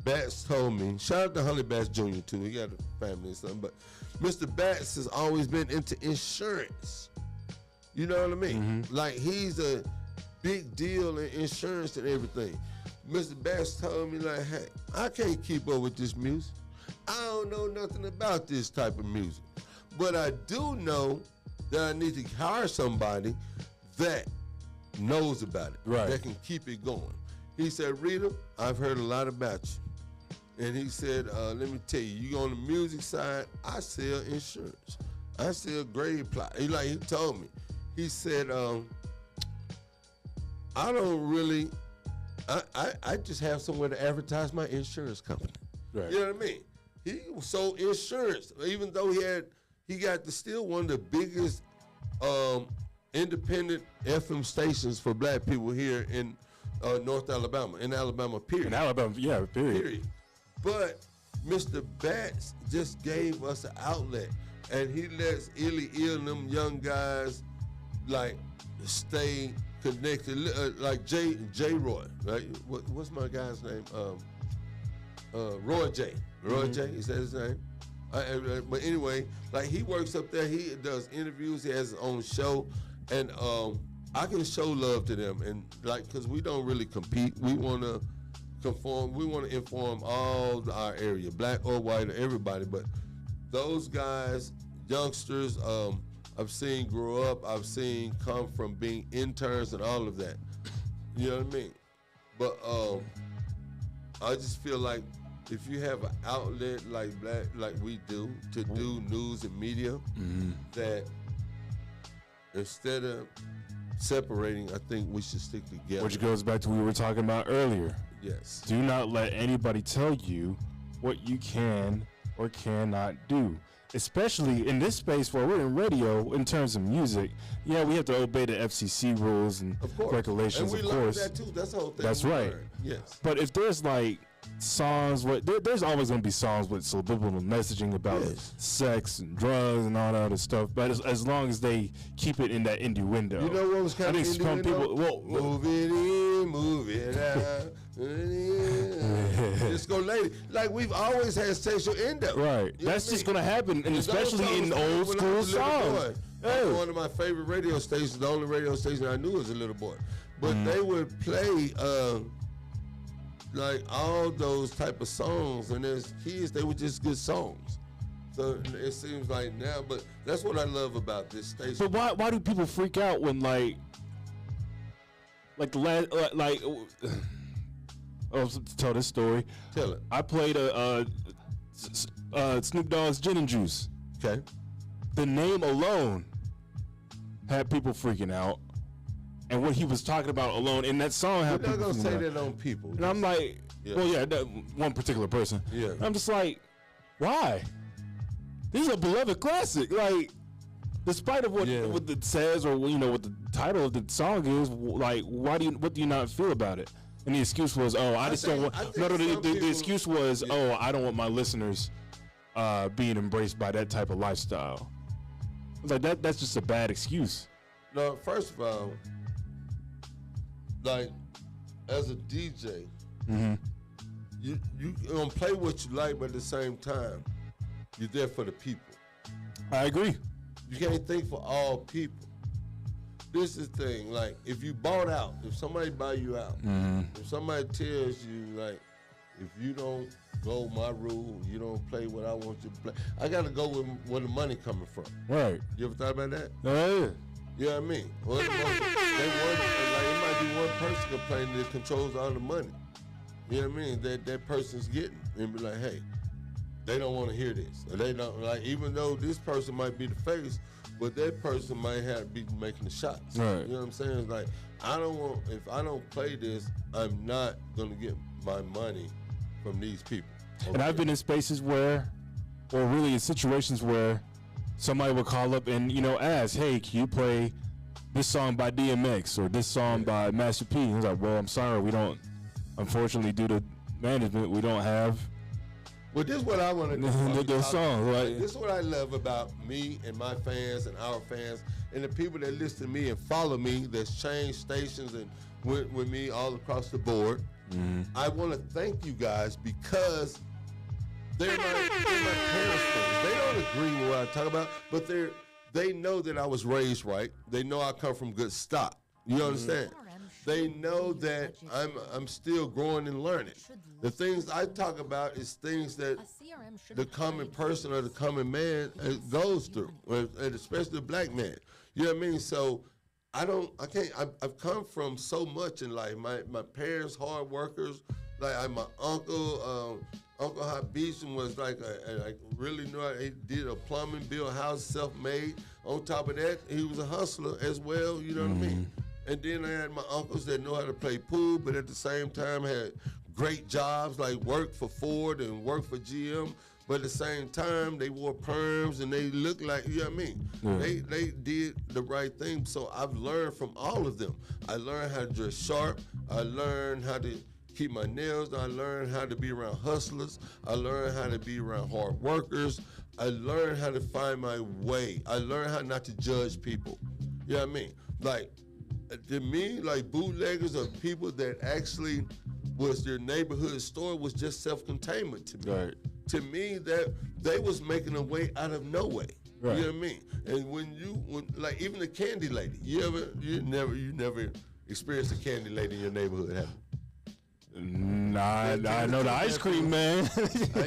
Batts told me, shout out to Huntley Batts Jr. too. He got a family and something. But Mr. Batts has always been into insurance. You know what I mean? Like, he's a big deal in insurance and everything. Mr. Batts told me, like, hey, I can't keep up with this music. I don't know nothing about this type of music. But I do know that I need to hire somebody that knows about it, that can keep it going. He said, Rita, I've heard a lot about you. And he said, let me tell you, you on the music side, I sell insurance. I sell grade plot. He told me. He said, I don't really, I just have somewhere to advertise my insurance company. Right. You know what I mean? He sold insurance, even though he got still one of the biggest independent FM stations for black people here in North Alabama, in Alabama, period. In Alabama, yeah, period. But Mr. Batts just gave us an outlet, and he lets Illy Ill and them young guys like stay connected, like J. Roy, right? What's my guy's name? Roy J. Roy J. Is that his name? But anyway, like he works up there. He does interviews. He has his own show, and I can show love to them, and like because we don't really compete. We want to conform. We want to inform all our area, black or white or everybody. But those guys, youngsters, I've seen grow up. I've seen come from being interns and all of that. You know what I mean? But I just feel like if you have an outlet like we do to do news and media, that instead of separating, I think we should stick together. Which goes back to what we were talking about earlier. Yes. Do not let anybody tell you what you can or cannot do. Especially in this space where we're in radio, in terms of music, yeah, we have to obey the FCC rules and regulations, and we of course. That too. That's the whole thing. That's right. Yes. But if there's like songs, there's always going to be songs with subliminal messaging about sex and drugs and all that other stuff. But as long as they keep it in that innuendo. You know what was kind of some people move it in, move it out. Disco lady, like we've always had sexual endo. Right. That's just gonna happen, and especially in old school songs. Hey. One of my favorite radio stations, the only radio station I knew as a little boy, but they would play like all those type of songs, and as kids, they were just good songs. So it seems like now, but that's what I love about this station. But why do people freak out when like the last Oh, to tell this story. Tell it. I played Snoop Dogg's Gin and Juice. Okay. The name alone had people freaking out, and what he was talking about alone in that song had people. You're not gonna say that on people. And I'm like, well, yeah, that one particular person. Yeah. And I'm just like, why? This is a beloved classic. Like, despite of what it says or what the title of the song is, like, what do you not feel about it? And the excuse was, I don't want. The excuse was, I don't want my listeners being embraced by that type of lifestyle. I was like, that's just a bad excuse. No, first of all, like, as a DJ, you gonna play what you like, but at the same time, you're there for the people. I agree. You can't think for all people. This is the thing, like, if you bought out, if somebody buy you out, if somebody tells you, like, if you don't go my rule, you don't play what I want you to play, I gotta go with where the money coming from. Right. You ever thought about that? Yeah. You know what I mean? Well, it might be one person complaining that controls all the money. You know what I mean? That person's getting, and be like, hey, they don't want to hear this. Or they don't, like, even though this person might be the face, but that person might have to be making the shots. Right. You know what I'm saying? It's like, if I don't play this, I'm not gonna get my money from these people. Okay. And I've been in spaces where, or really in situations where, somebody would call up and, you know, ask, hey, can you play this song by DMX or this song by Master P? And he's like, well, I'm sorry, we don't, unfortunately, due to management, we don't have. Well, this is what I want to do. The song, right? This is what I love about me and my fans and our fans and the people that listen to me and follow me that's changed stations and went with me all across the board. I want to thank you guys because they're my parents' friends. They don't agree with what I talk about, but they know that I was raised right. They know I come from good stock. You understand? They know that I'm still growing and learning. The things I talk about is things that the common person or the common man goes through, and especially the black man. You know what I mean? So I've come from so much in life. My parents, hard workers, like my uncle Habisham was like I really knew he did a plumbing, built houses, self-made. On top of that, he was a hustler as well, you know what I mean? And then I had my uncles that know how to play pool, but at the same time had great jobs, like worked for Ford and worked for GM. But at the same time, they wore perms and they looked like, you know what I mean? Yeah. They did the right thing. So I've learned from all of them. I learned how to dress sharp. I learned how to keep my nails. I learned how to be around hustlers. I learned how to be around hard workers. I learned how to find my way. I learned how not to judge people. You know what I mean? Like, to me, like bootleggers are people that actually was their neighborhood store was just self-containment to me. Right. To me, that they was making a way out of no way. Right. You know what I mean? And when like even the candy lady, you never experienced a candy lady in your neighborhood, have you? Nah, I know the ice cream man.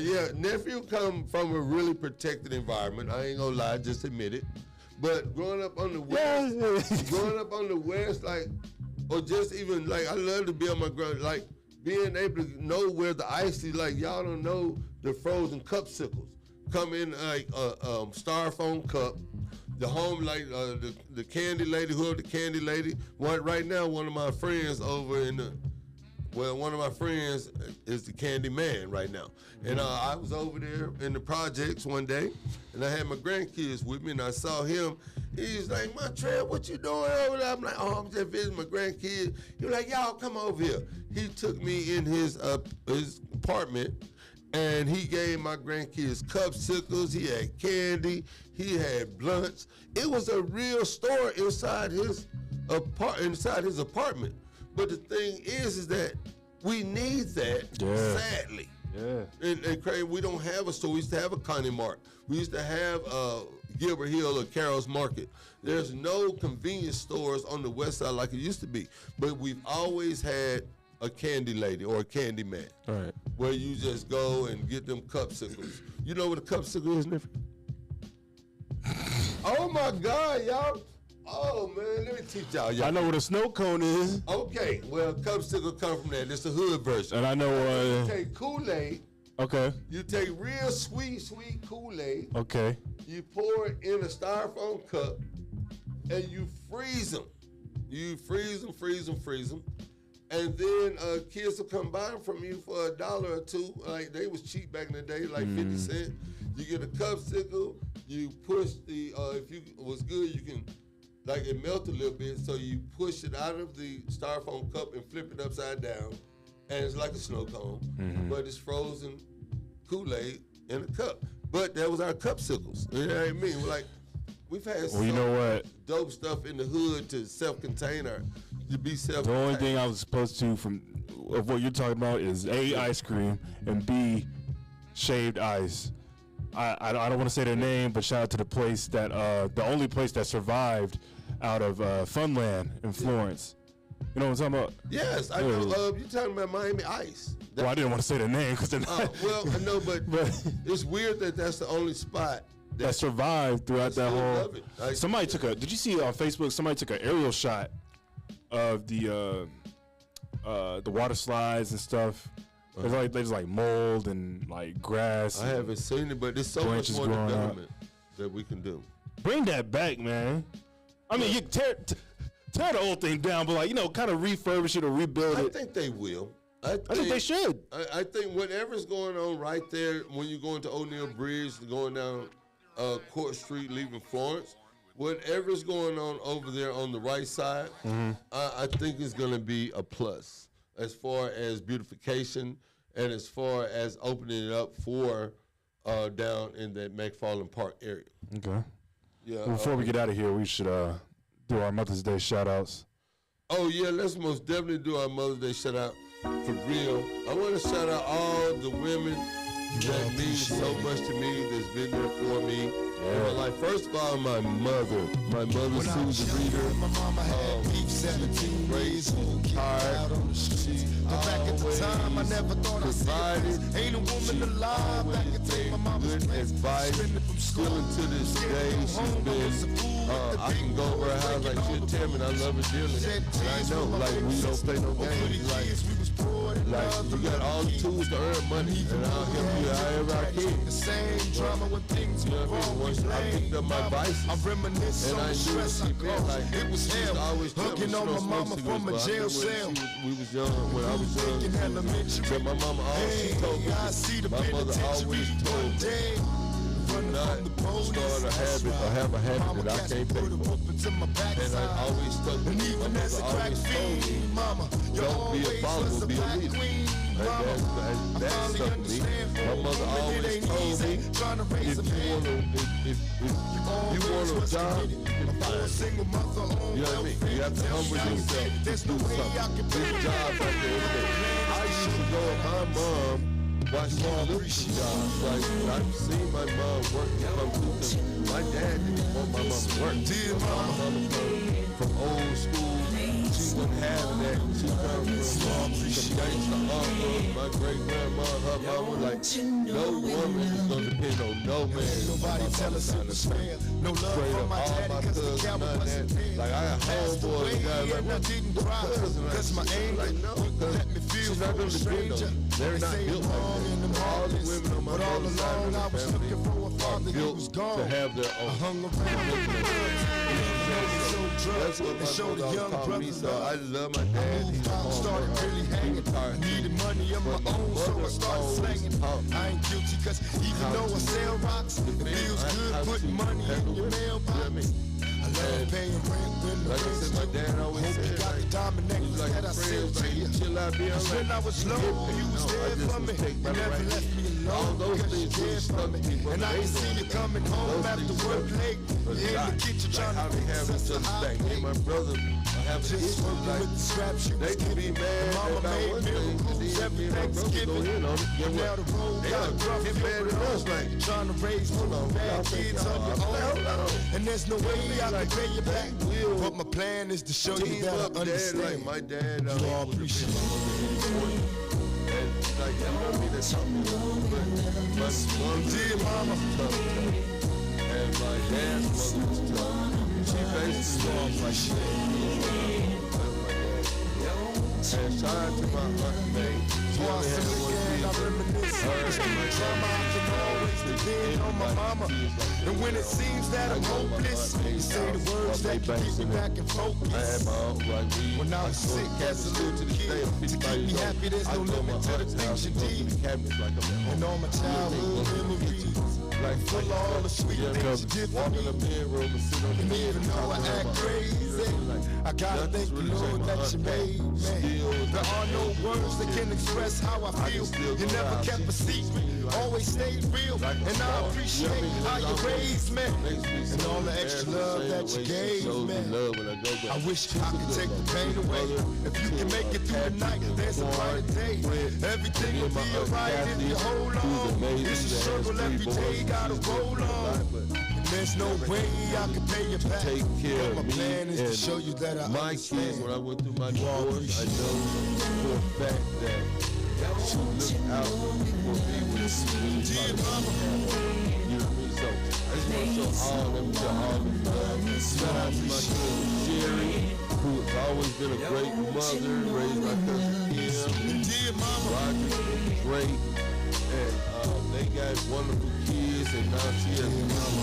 Yeah, nephew come from a really protected environment. I ain't gonna lie, just admit it. But growing up on the West, like, or just even like, I love to be on my ground, like being able to know where the icy, like y'all don't know the frozen cupsicles come in like a styrofoam cup. The home, like the candy lady, whoever the candy lady. Right now, one of my friends over in the. Well, one of my friends is the candy man right now. And I was over there in the projects one day, and I had my grandkids with me, and I saw him. He's like, Montreal, what you doing over there? I'm like, oh, I'm just visiting my grandkids. He was like, y'all, come over here. He took me in his apartment, and he gave my grandkids cupsicles. He had candy. He had blunts. It was a real store inside his apartment. But the thing is that we need that, sadly. Yeah. And crazy, we don't have a store. We used to have a Connie Mart. We used to have Gilbert Hill or Carol's Market. There's no convenience stores on the west side like it used to be. But we've always had a candy lady or a candy man. All right. Where you just go and get them cupsicles. You know what a cupsicle is, nephew? Oh my God, y'all. Oh man, let me teach y'all. I know what a snow cone is. Okay, well, cupsicle come from that. It's the hood version. And I know you take Kool-Aid. Okay. You take real sweet Kool-Aid. Okay. You pour it in a styrofoam cup, and you freeze them. You freeze them. And then kids will come buy them from you for $1 or $2. Like they was cheap back in the day, like 50 cents. You get a cupsicle. You push the. If you was good, you can. Like it melt a little bit, so you push it out of the styrofoam cup and flip it upside down, and it's like a snow cone, but it's frozen Kool-Aid in a cup. But that was our cupsicles. You know what I mean? Like we've had you know what? dope stuff in the hood to self-contain our. You be self. The only thing I was supposed to of what you're talking about is A, ice cream, and B, shaved ice. I don't want to say their name, but shout out to the place that the only place that survived out of Funland in Florence. You know what I'm talking about? Yes, I know. You're talking about Miami Ice. Well, I didn't want to say the name because they're not. Well, I know, but it's weird that that's the only spot that survived throughout that whole. Love it. Somebody took a. Did you see on Facebook? Somebody took an aerial shot of the water slides and stuff. There's like mold and like grass. I haven't seen it, but there's so much more development that we can do. Bring that back, man. I mean, you tear the old thing down, but kind of refurbish it or rebuild it. I think they will. I think they should. I think whatever's going on right there when you go into O'Neill Bridge, going down Court Street, leaving Florence, whatever's going on over there on the right side, I think is going to be a plus as far as beautification and as far as opening it up for down in that McFarland Park area. Okay. Yeah. Well, before we get out of here, we should do our Mother's Day shout-outs. Oh, yeah, let's most definitely do our Mother's Day shout-out for real. I want to shout out all the women that mean so much to me, that's been there for me. Yeah. Like, first of all, my mother, Susan Reader, my mama had beef 17 ways, tired. She back at the time, I never thought I'd see ain't a woman alive that could take my mama's good advice. Still to this day, she's been, I can go over her house like she'll tell me, and I love her dearly. And I know, like, we don't play no games. Like you got all the tools to earn money, and I'll help you however I can. The same drama when things go wrong. Once I picked up my vices, I reminisce and on I the knew stress I caused. like, It was hell, hugging on my mama from a jail cell. We was young, when I was young, but my mama always told me, my mother always told me, do not start a habit or have a habit that I can't pay for. And I always stuck with me. My mother always told me, don't be a follower, be a leader. And that stuck with me. My mother always told me, if you want a job, you can find it. You know what I mean? You have to humble yourself to do something. This job right there every day. I used to go with my mom while she looked for jobs. Like, I've seen my mom work come through things. My dad didn't want my mom to work. My mama from old school. She wouldn't have that. She come from some gangster uncle. My great grandma, her mama, like, no woman is gonna depend on no man. Nobody tell us it was fair. No love from my daddy cause the cowboy wasn't there. Like, I got homeboys, guys like, I didn't cry cause my anger let me feel for a stranger. They're not built like that. All the women on my mother's side I was looking for a father who was gone. to have their own. I hung around That's what my mother called me, so I love my dad. He's a started really hanging. Needed money of my own, so I started slanging. I ain't guilty, cause even though I sell rocks, it feels good putting money in your mailbox. I love paying rent when the like I said, my dad always said, you got the diamond necklace that I sell to you. Chill out, be alright. When I was low, you was there for me. You never left me alone, those cause you things cared for me. And I can see you coming home after work late. You're in the kitchen trying how to they have each other's back. Me and my brother have an just issue working like with the scraps you they was can be giving. mad Mama about made one thing, and miracles then every me and my brother go Thanksgiving. in on it. Get And now what? the road They got gonna rough, get mad at us like, trying to raise two bad kids on your own. And there's no way I can pay you back. But my plan is to show you team that up, I dad, understand. like my dad, You all appreciate it. and like you know me, that's something. But my mom, Dear mama, tough, and my dad's mother was tough. She basically was like shit. And shout out to my aunt May. She before I only had sing one again, I kid. reminisce. It's my trauma, I can always depend on my mama. And when it seems that I'm hopeless, you say the words that can keep me back in I had focus. my own like we. When I was sick as a little kid, to keep me happy, there's no limit to the things you did. And all my childhood memories, Like full of all the sweet things you did for walk in me. the bedroom and sit on the And bed even and though talk I about act my crazy, I gotta thank the Lord that you made me. There are no words that can express how I feel. You never kept a secret, always stayed real. And I appreciate how you raised me and all the extra love that you gave me. I wish I could take the pain away. If you can make it through the night, there's a brighter day. Everything will be alright if you hold on. It's a struggle every day, gotta roll on. There's no way I can pay you back. Take care but of my me plan is to and show you that I my understand. kids. When I went through my divorce, I know for a fact that she looked out for me when she really Dear mama. You know what I mean? So I just want to show all them to all the love. Shout out to my cousin Sherry, who has always been a great mother, raised my cousin Kim. Dear mama. Roger was great. And they got wonderful kids, and now she has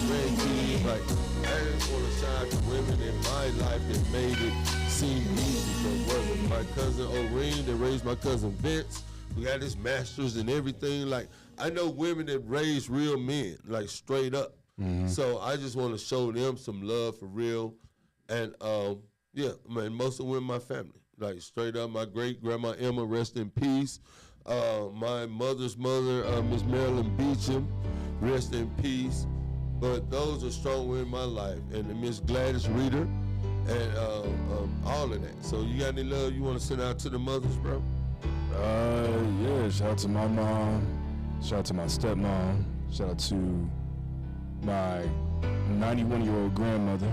grandkids. Like, I just want to shout out to women in my life that made it seem easy. But wasn't my cousin Oreen that raised my cousin Vince, who got his masters and everything. Like, I know women that raise real men, like straight up. So I just want to show them some love for real. And yeah, man, most of them in my family, like straight up. My great grandma Emma, rest in peace. My mother's mother, Miss Marilyn Beecham, rest in peace. But those are strong women in my life, and Miss Gladys Reeder, and all of that. So you got any love you want to send out to the mothers, bro? Yeah, shout out to my mom, shout out to my stepmom, shout out to my 91-year-old grandmother,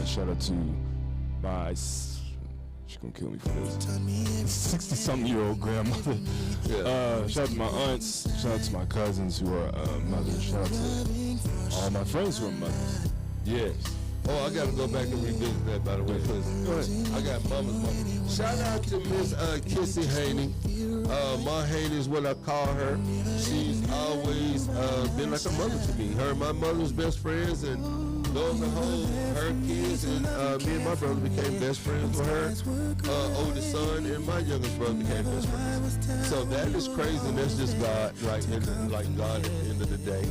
shout out to my, she's gonna kill me for this, 60-something-year-old grandmother. Shout out to my aunts, shout out to my cousins who are mothers, shout out to all my friends who are mothers. Yes. Oh, I gotta go back and revisit that, by the way, because I got mama's mama. Shout out to Miss Kissy Haney. Ma Haney is what I call her. She's always been like a mother to me. Her and my mother's best friends, and lo and behold, her kids and me and my brother became best friends with her oldest son, and my youngest brother became best friends. So that is crazy, and that's just God, like God at the end of the day.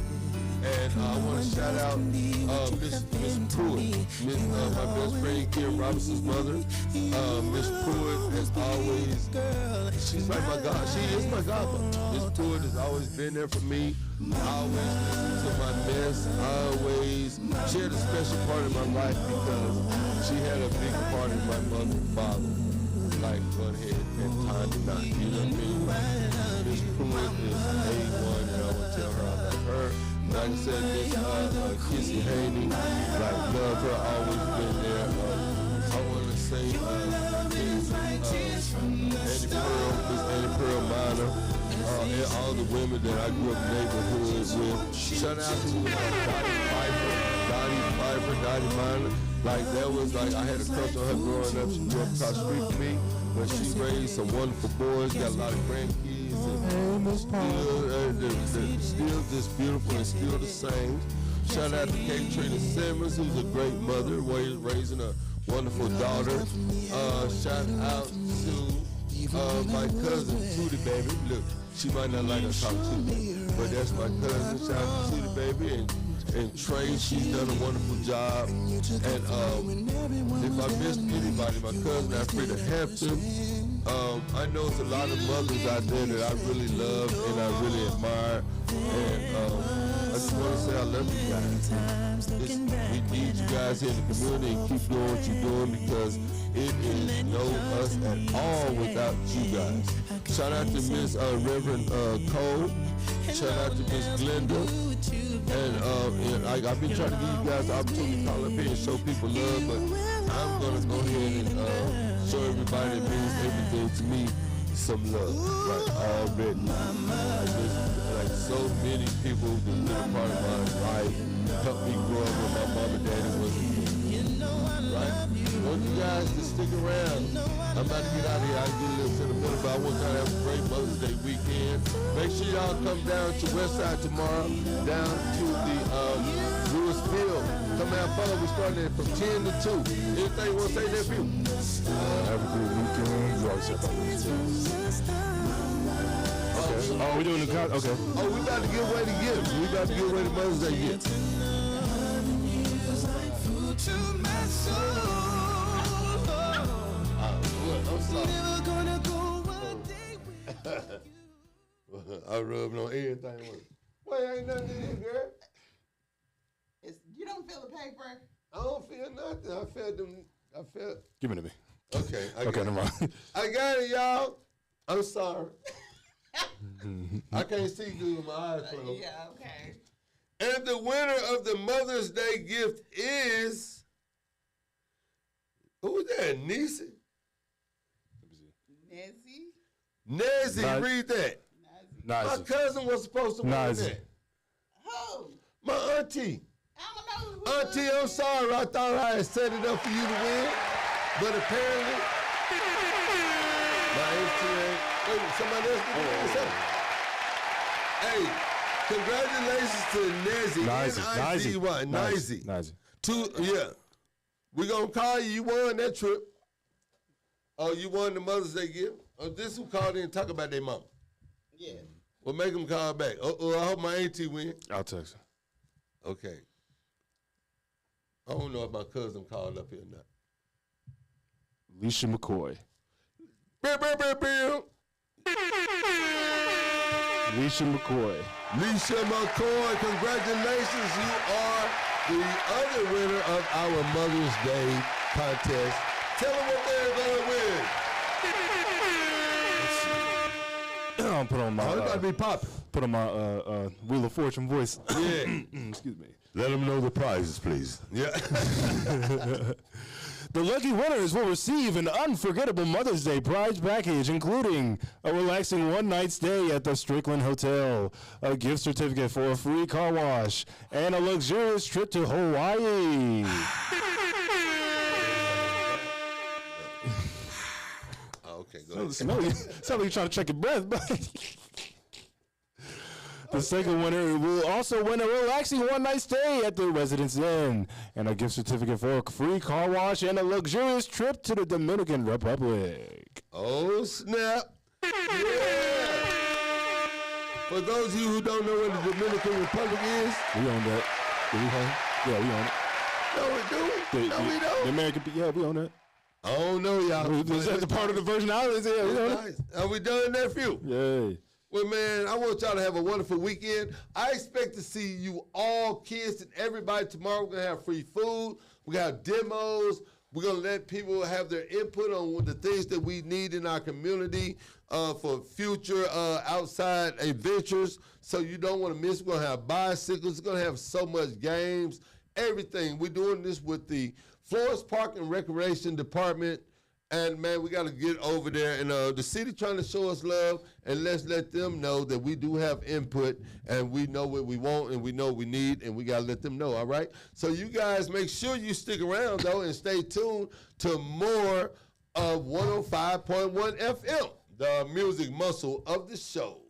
And I want to shout out Miss Pruitt, my best friend Kim Robinson's mother. Miss Pruitt has always, she's like my God. She is my godmother. Miss Pruitt has always been there for me. I always listen to my mess. She had a special part in my life because she had a big part in my mother and father. Like one head and time to not, you know what I mean? Miss Pruitt is A1, and I want to tell her I love her. Like I said, Miss Kissy Haney, like love her, always been there. I want to say Miss Annie Pearl Minor, and all the women that I grew up in neighborhoods with. Shout out to Dottie Minor. Like that was like, I had a crush on her growing up. She grew up across the street from me, but she raised some wonderful boys, got a lot of grandkids, and still just beautiful and still the same. Shout out to Kate Trina Simmons, who's a great mother, raising a wonderful daughter. Shout out to my cousin, Tootie Baby. Look, she might not like us talking to me, but that's my cousin. Shout out to Tootie Baby and Trey. She's done a wonderful job. And if I missed anybody, my cousin Alfreda Hampton. I know it's a lot of mothers out there that I really love and I really admire. And I just want to say I love you guys. We need you guys here in the community and keep doing what you're doing, because it is no us at all without you guys. Shout out to Miss Reverend Cole. Shout out to Miss Glenda. And I've been trying to give you guys the opportunity to call up here and show people love, but I'm going to go ahead and show everybody that means everything to me some love, like already. Like so many people that been a part of my life, helped me grow up when my mom and daddy wasn't here. Right? I want you guys to stick around. I'm about to get out of here. I get a little sentimental, but I want y'all to have a great Mother's Day weekend. Make sure y'all come down to Westside tomorrow, down to the Lewis Field. Come have fun. We're starting from 10 to 2. Anything you want to say, nephew? Have a good weekend. You always said about this. Okay. Oh, we doing the okay. Oh, we about to give away the gifts. We about to give away the Mother's Day gifts. I'm sorry. I rubbed on everything. Well, ain't nothing in here, girl. You don't feel the paper? I don't feel nothing. I felt them. Give it to me. Okay. Okay, never mind. I got it, y'all. I'm sorry. I can't see good with my eyes closed. Yeah, okay. And the winner of the Mother's Day gift is, who was that? Niecy? Nezzy, read that. My cousin was supposed to win that. Who? My auntie. I don't know who. Auntie, I'm sorry. I thought I had set it up for you to win. But apparently, my auntie ain't. Wait, somebody else did something. Hey, congratulations to Nezzy. Nezzy. Yeah. We're going to call you. You won that trip. Oh, you won the Mother's Day gift? Oh, this who called in and talk about their mama. Yeah. Well, make them call back. Oh, I hope my auntie win. I'll text her. Okay. I don't know if my cousin called up here or not. Alicia McCoy. Alicia McCoy. Alicia McCoy, congratulations. You are the other winner of our Mother's Day contest. Tell them what they're going to win. I'll put on my. Oh, it got to be popping. Put on my Wheel of Fortune voice. Yeah. Excuse me. Let them know the prizes, please. Yeah. The lucky winners will receive an unforgettable Mother's Day prize package, including a relaxing one-night stay at the Strickland Hotel, a gift certificate for a free car wash, and a luxurious trip to Hawaii. Okay, go ahead. Sound like you're trying to check your breath, but the second winner will also win a relaxing one-night stay at the Residence Inn and a gift certificate for a free car wash and a luxurious trip to the Dominican Republic. Oh, snap. Yeah. For those of you who don't know what the Dominican Republic is. We own that. Yeah, we own it. No, we do. No, we don't. The American, yeah, we own that. I don't know, y'all. Is that the part of the Virgin Islands? Yeah, we own it. Nice. Are we done, nephew? Yay. Well, man, I want y'all to have a wonderful weekend. I expect to see you all, kids and everybody, tomorrow. We're going to have free food. We're going to have demos. We're going to let people have their input on the things that we need in our community for future outside adventures. So you don't want to miss. We're going to have bicycles. We're going to have so much games, everything. We're doing this with the Florence Park and Recreation Department. And, man, we got to get over there. And the city trying to show us love, and let's let them know that we do have input, and we know what we want, and we know what we need, and we got to let them know, all right? So you guys make sure you stick around, though, and stay tuned to more of 105.1 FM, the music muscle of the show.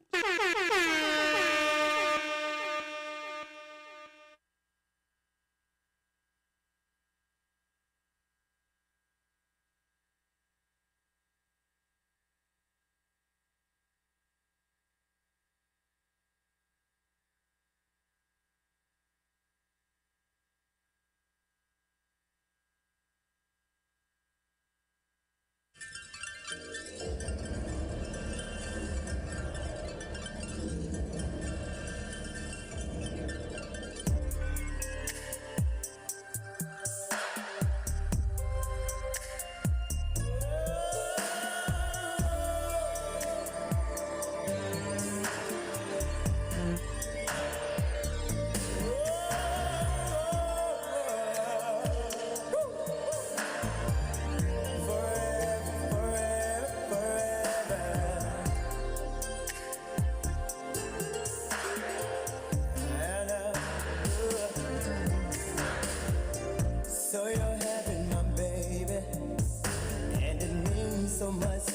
So you're having my baby, and it means so much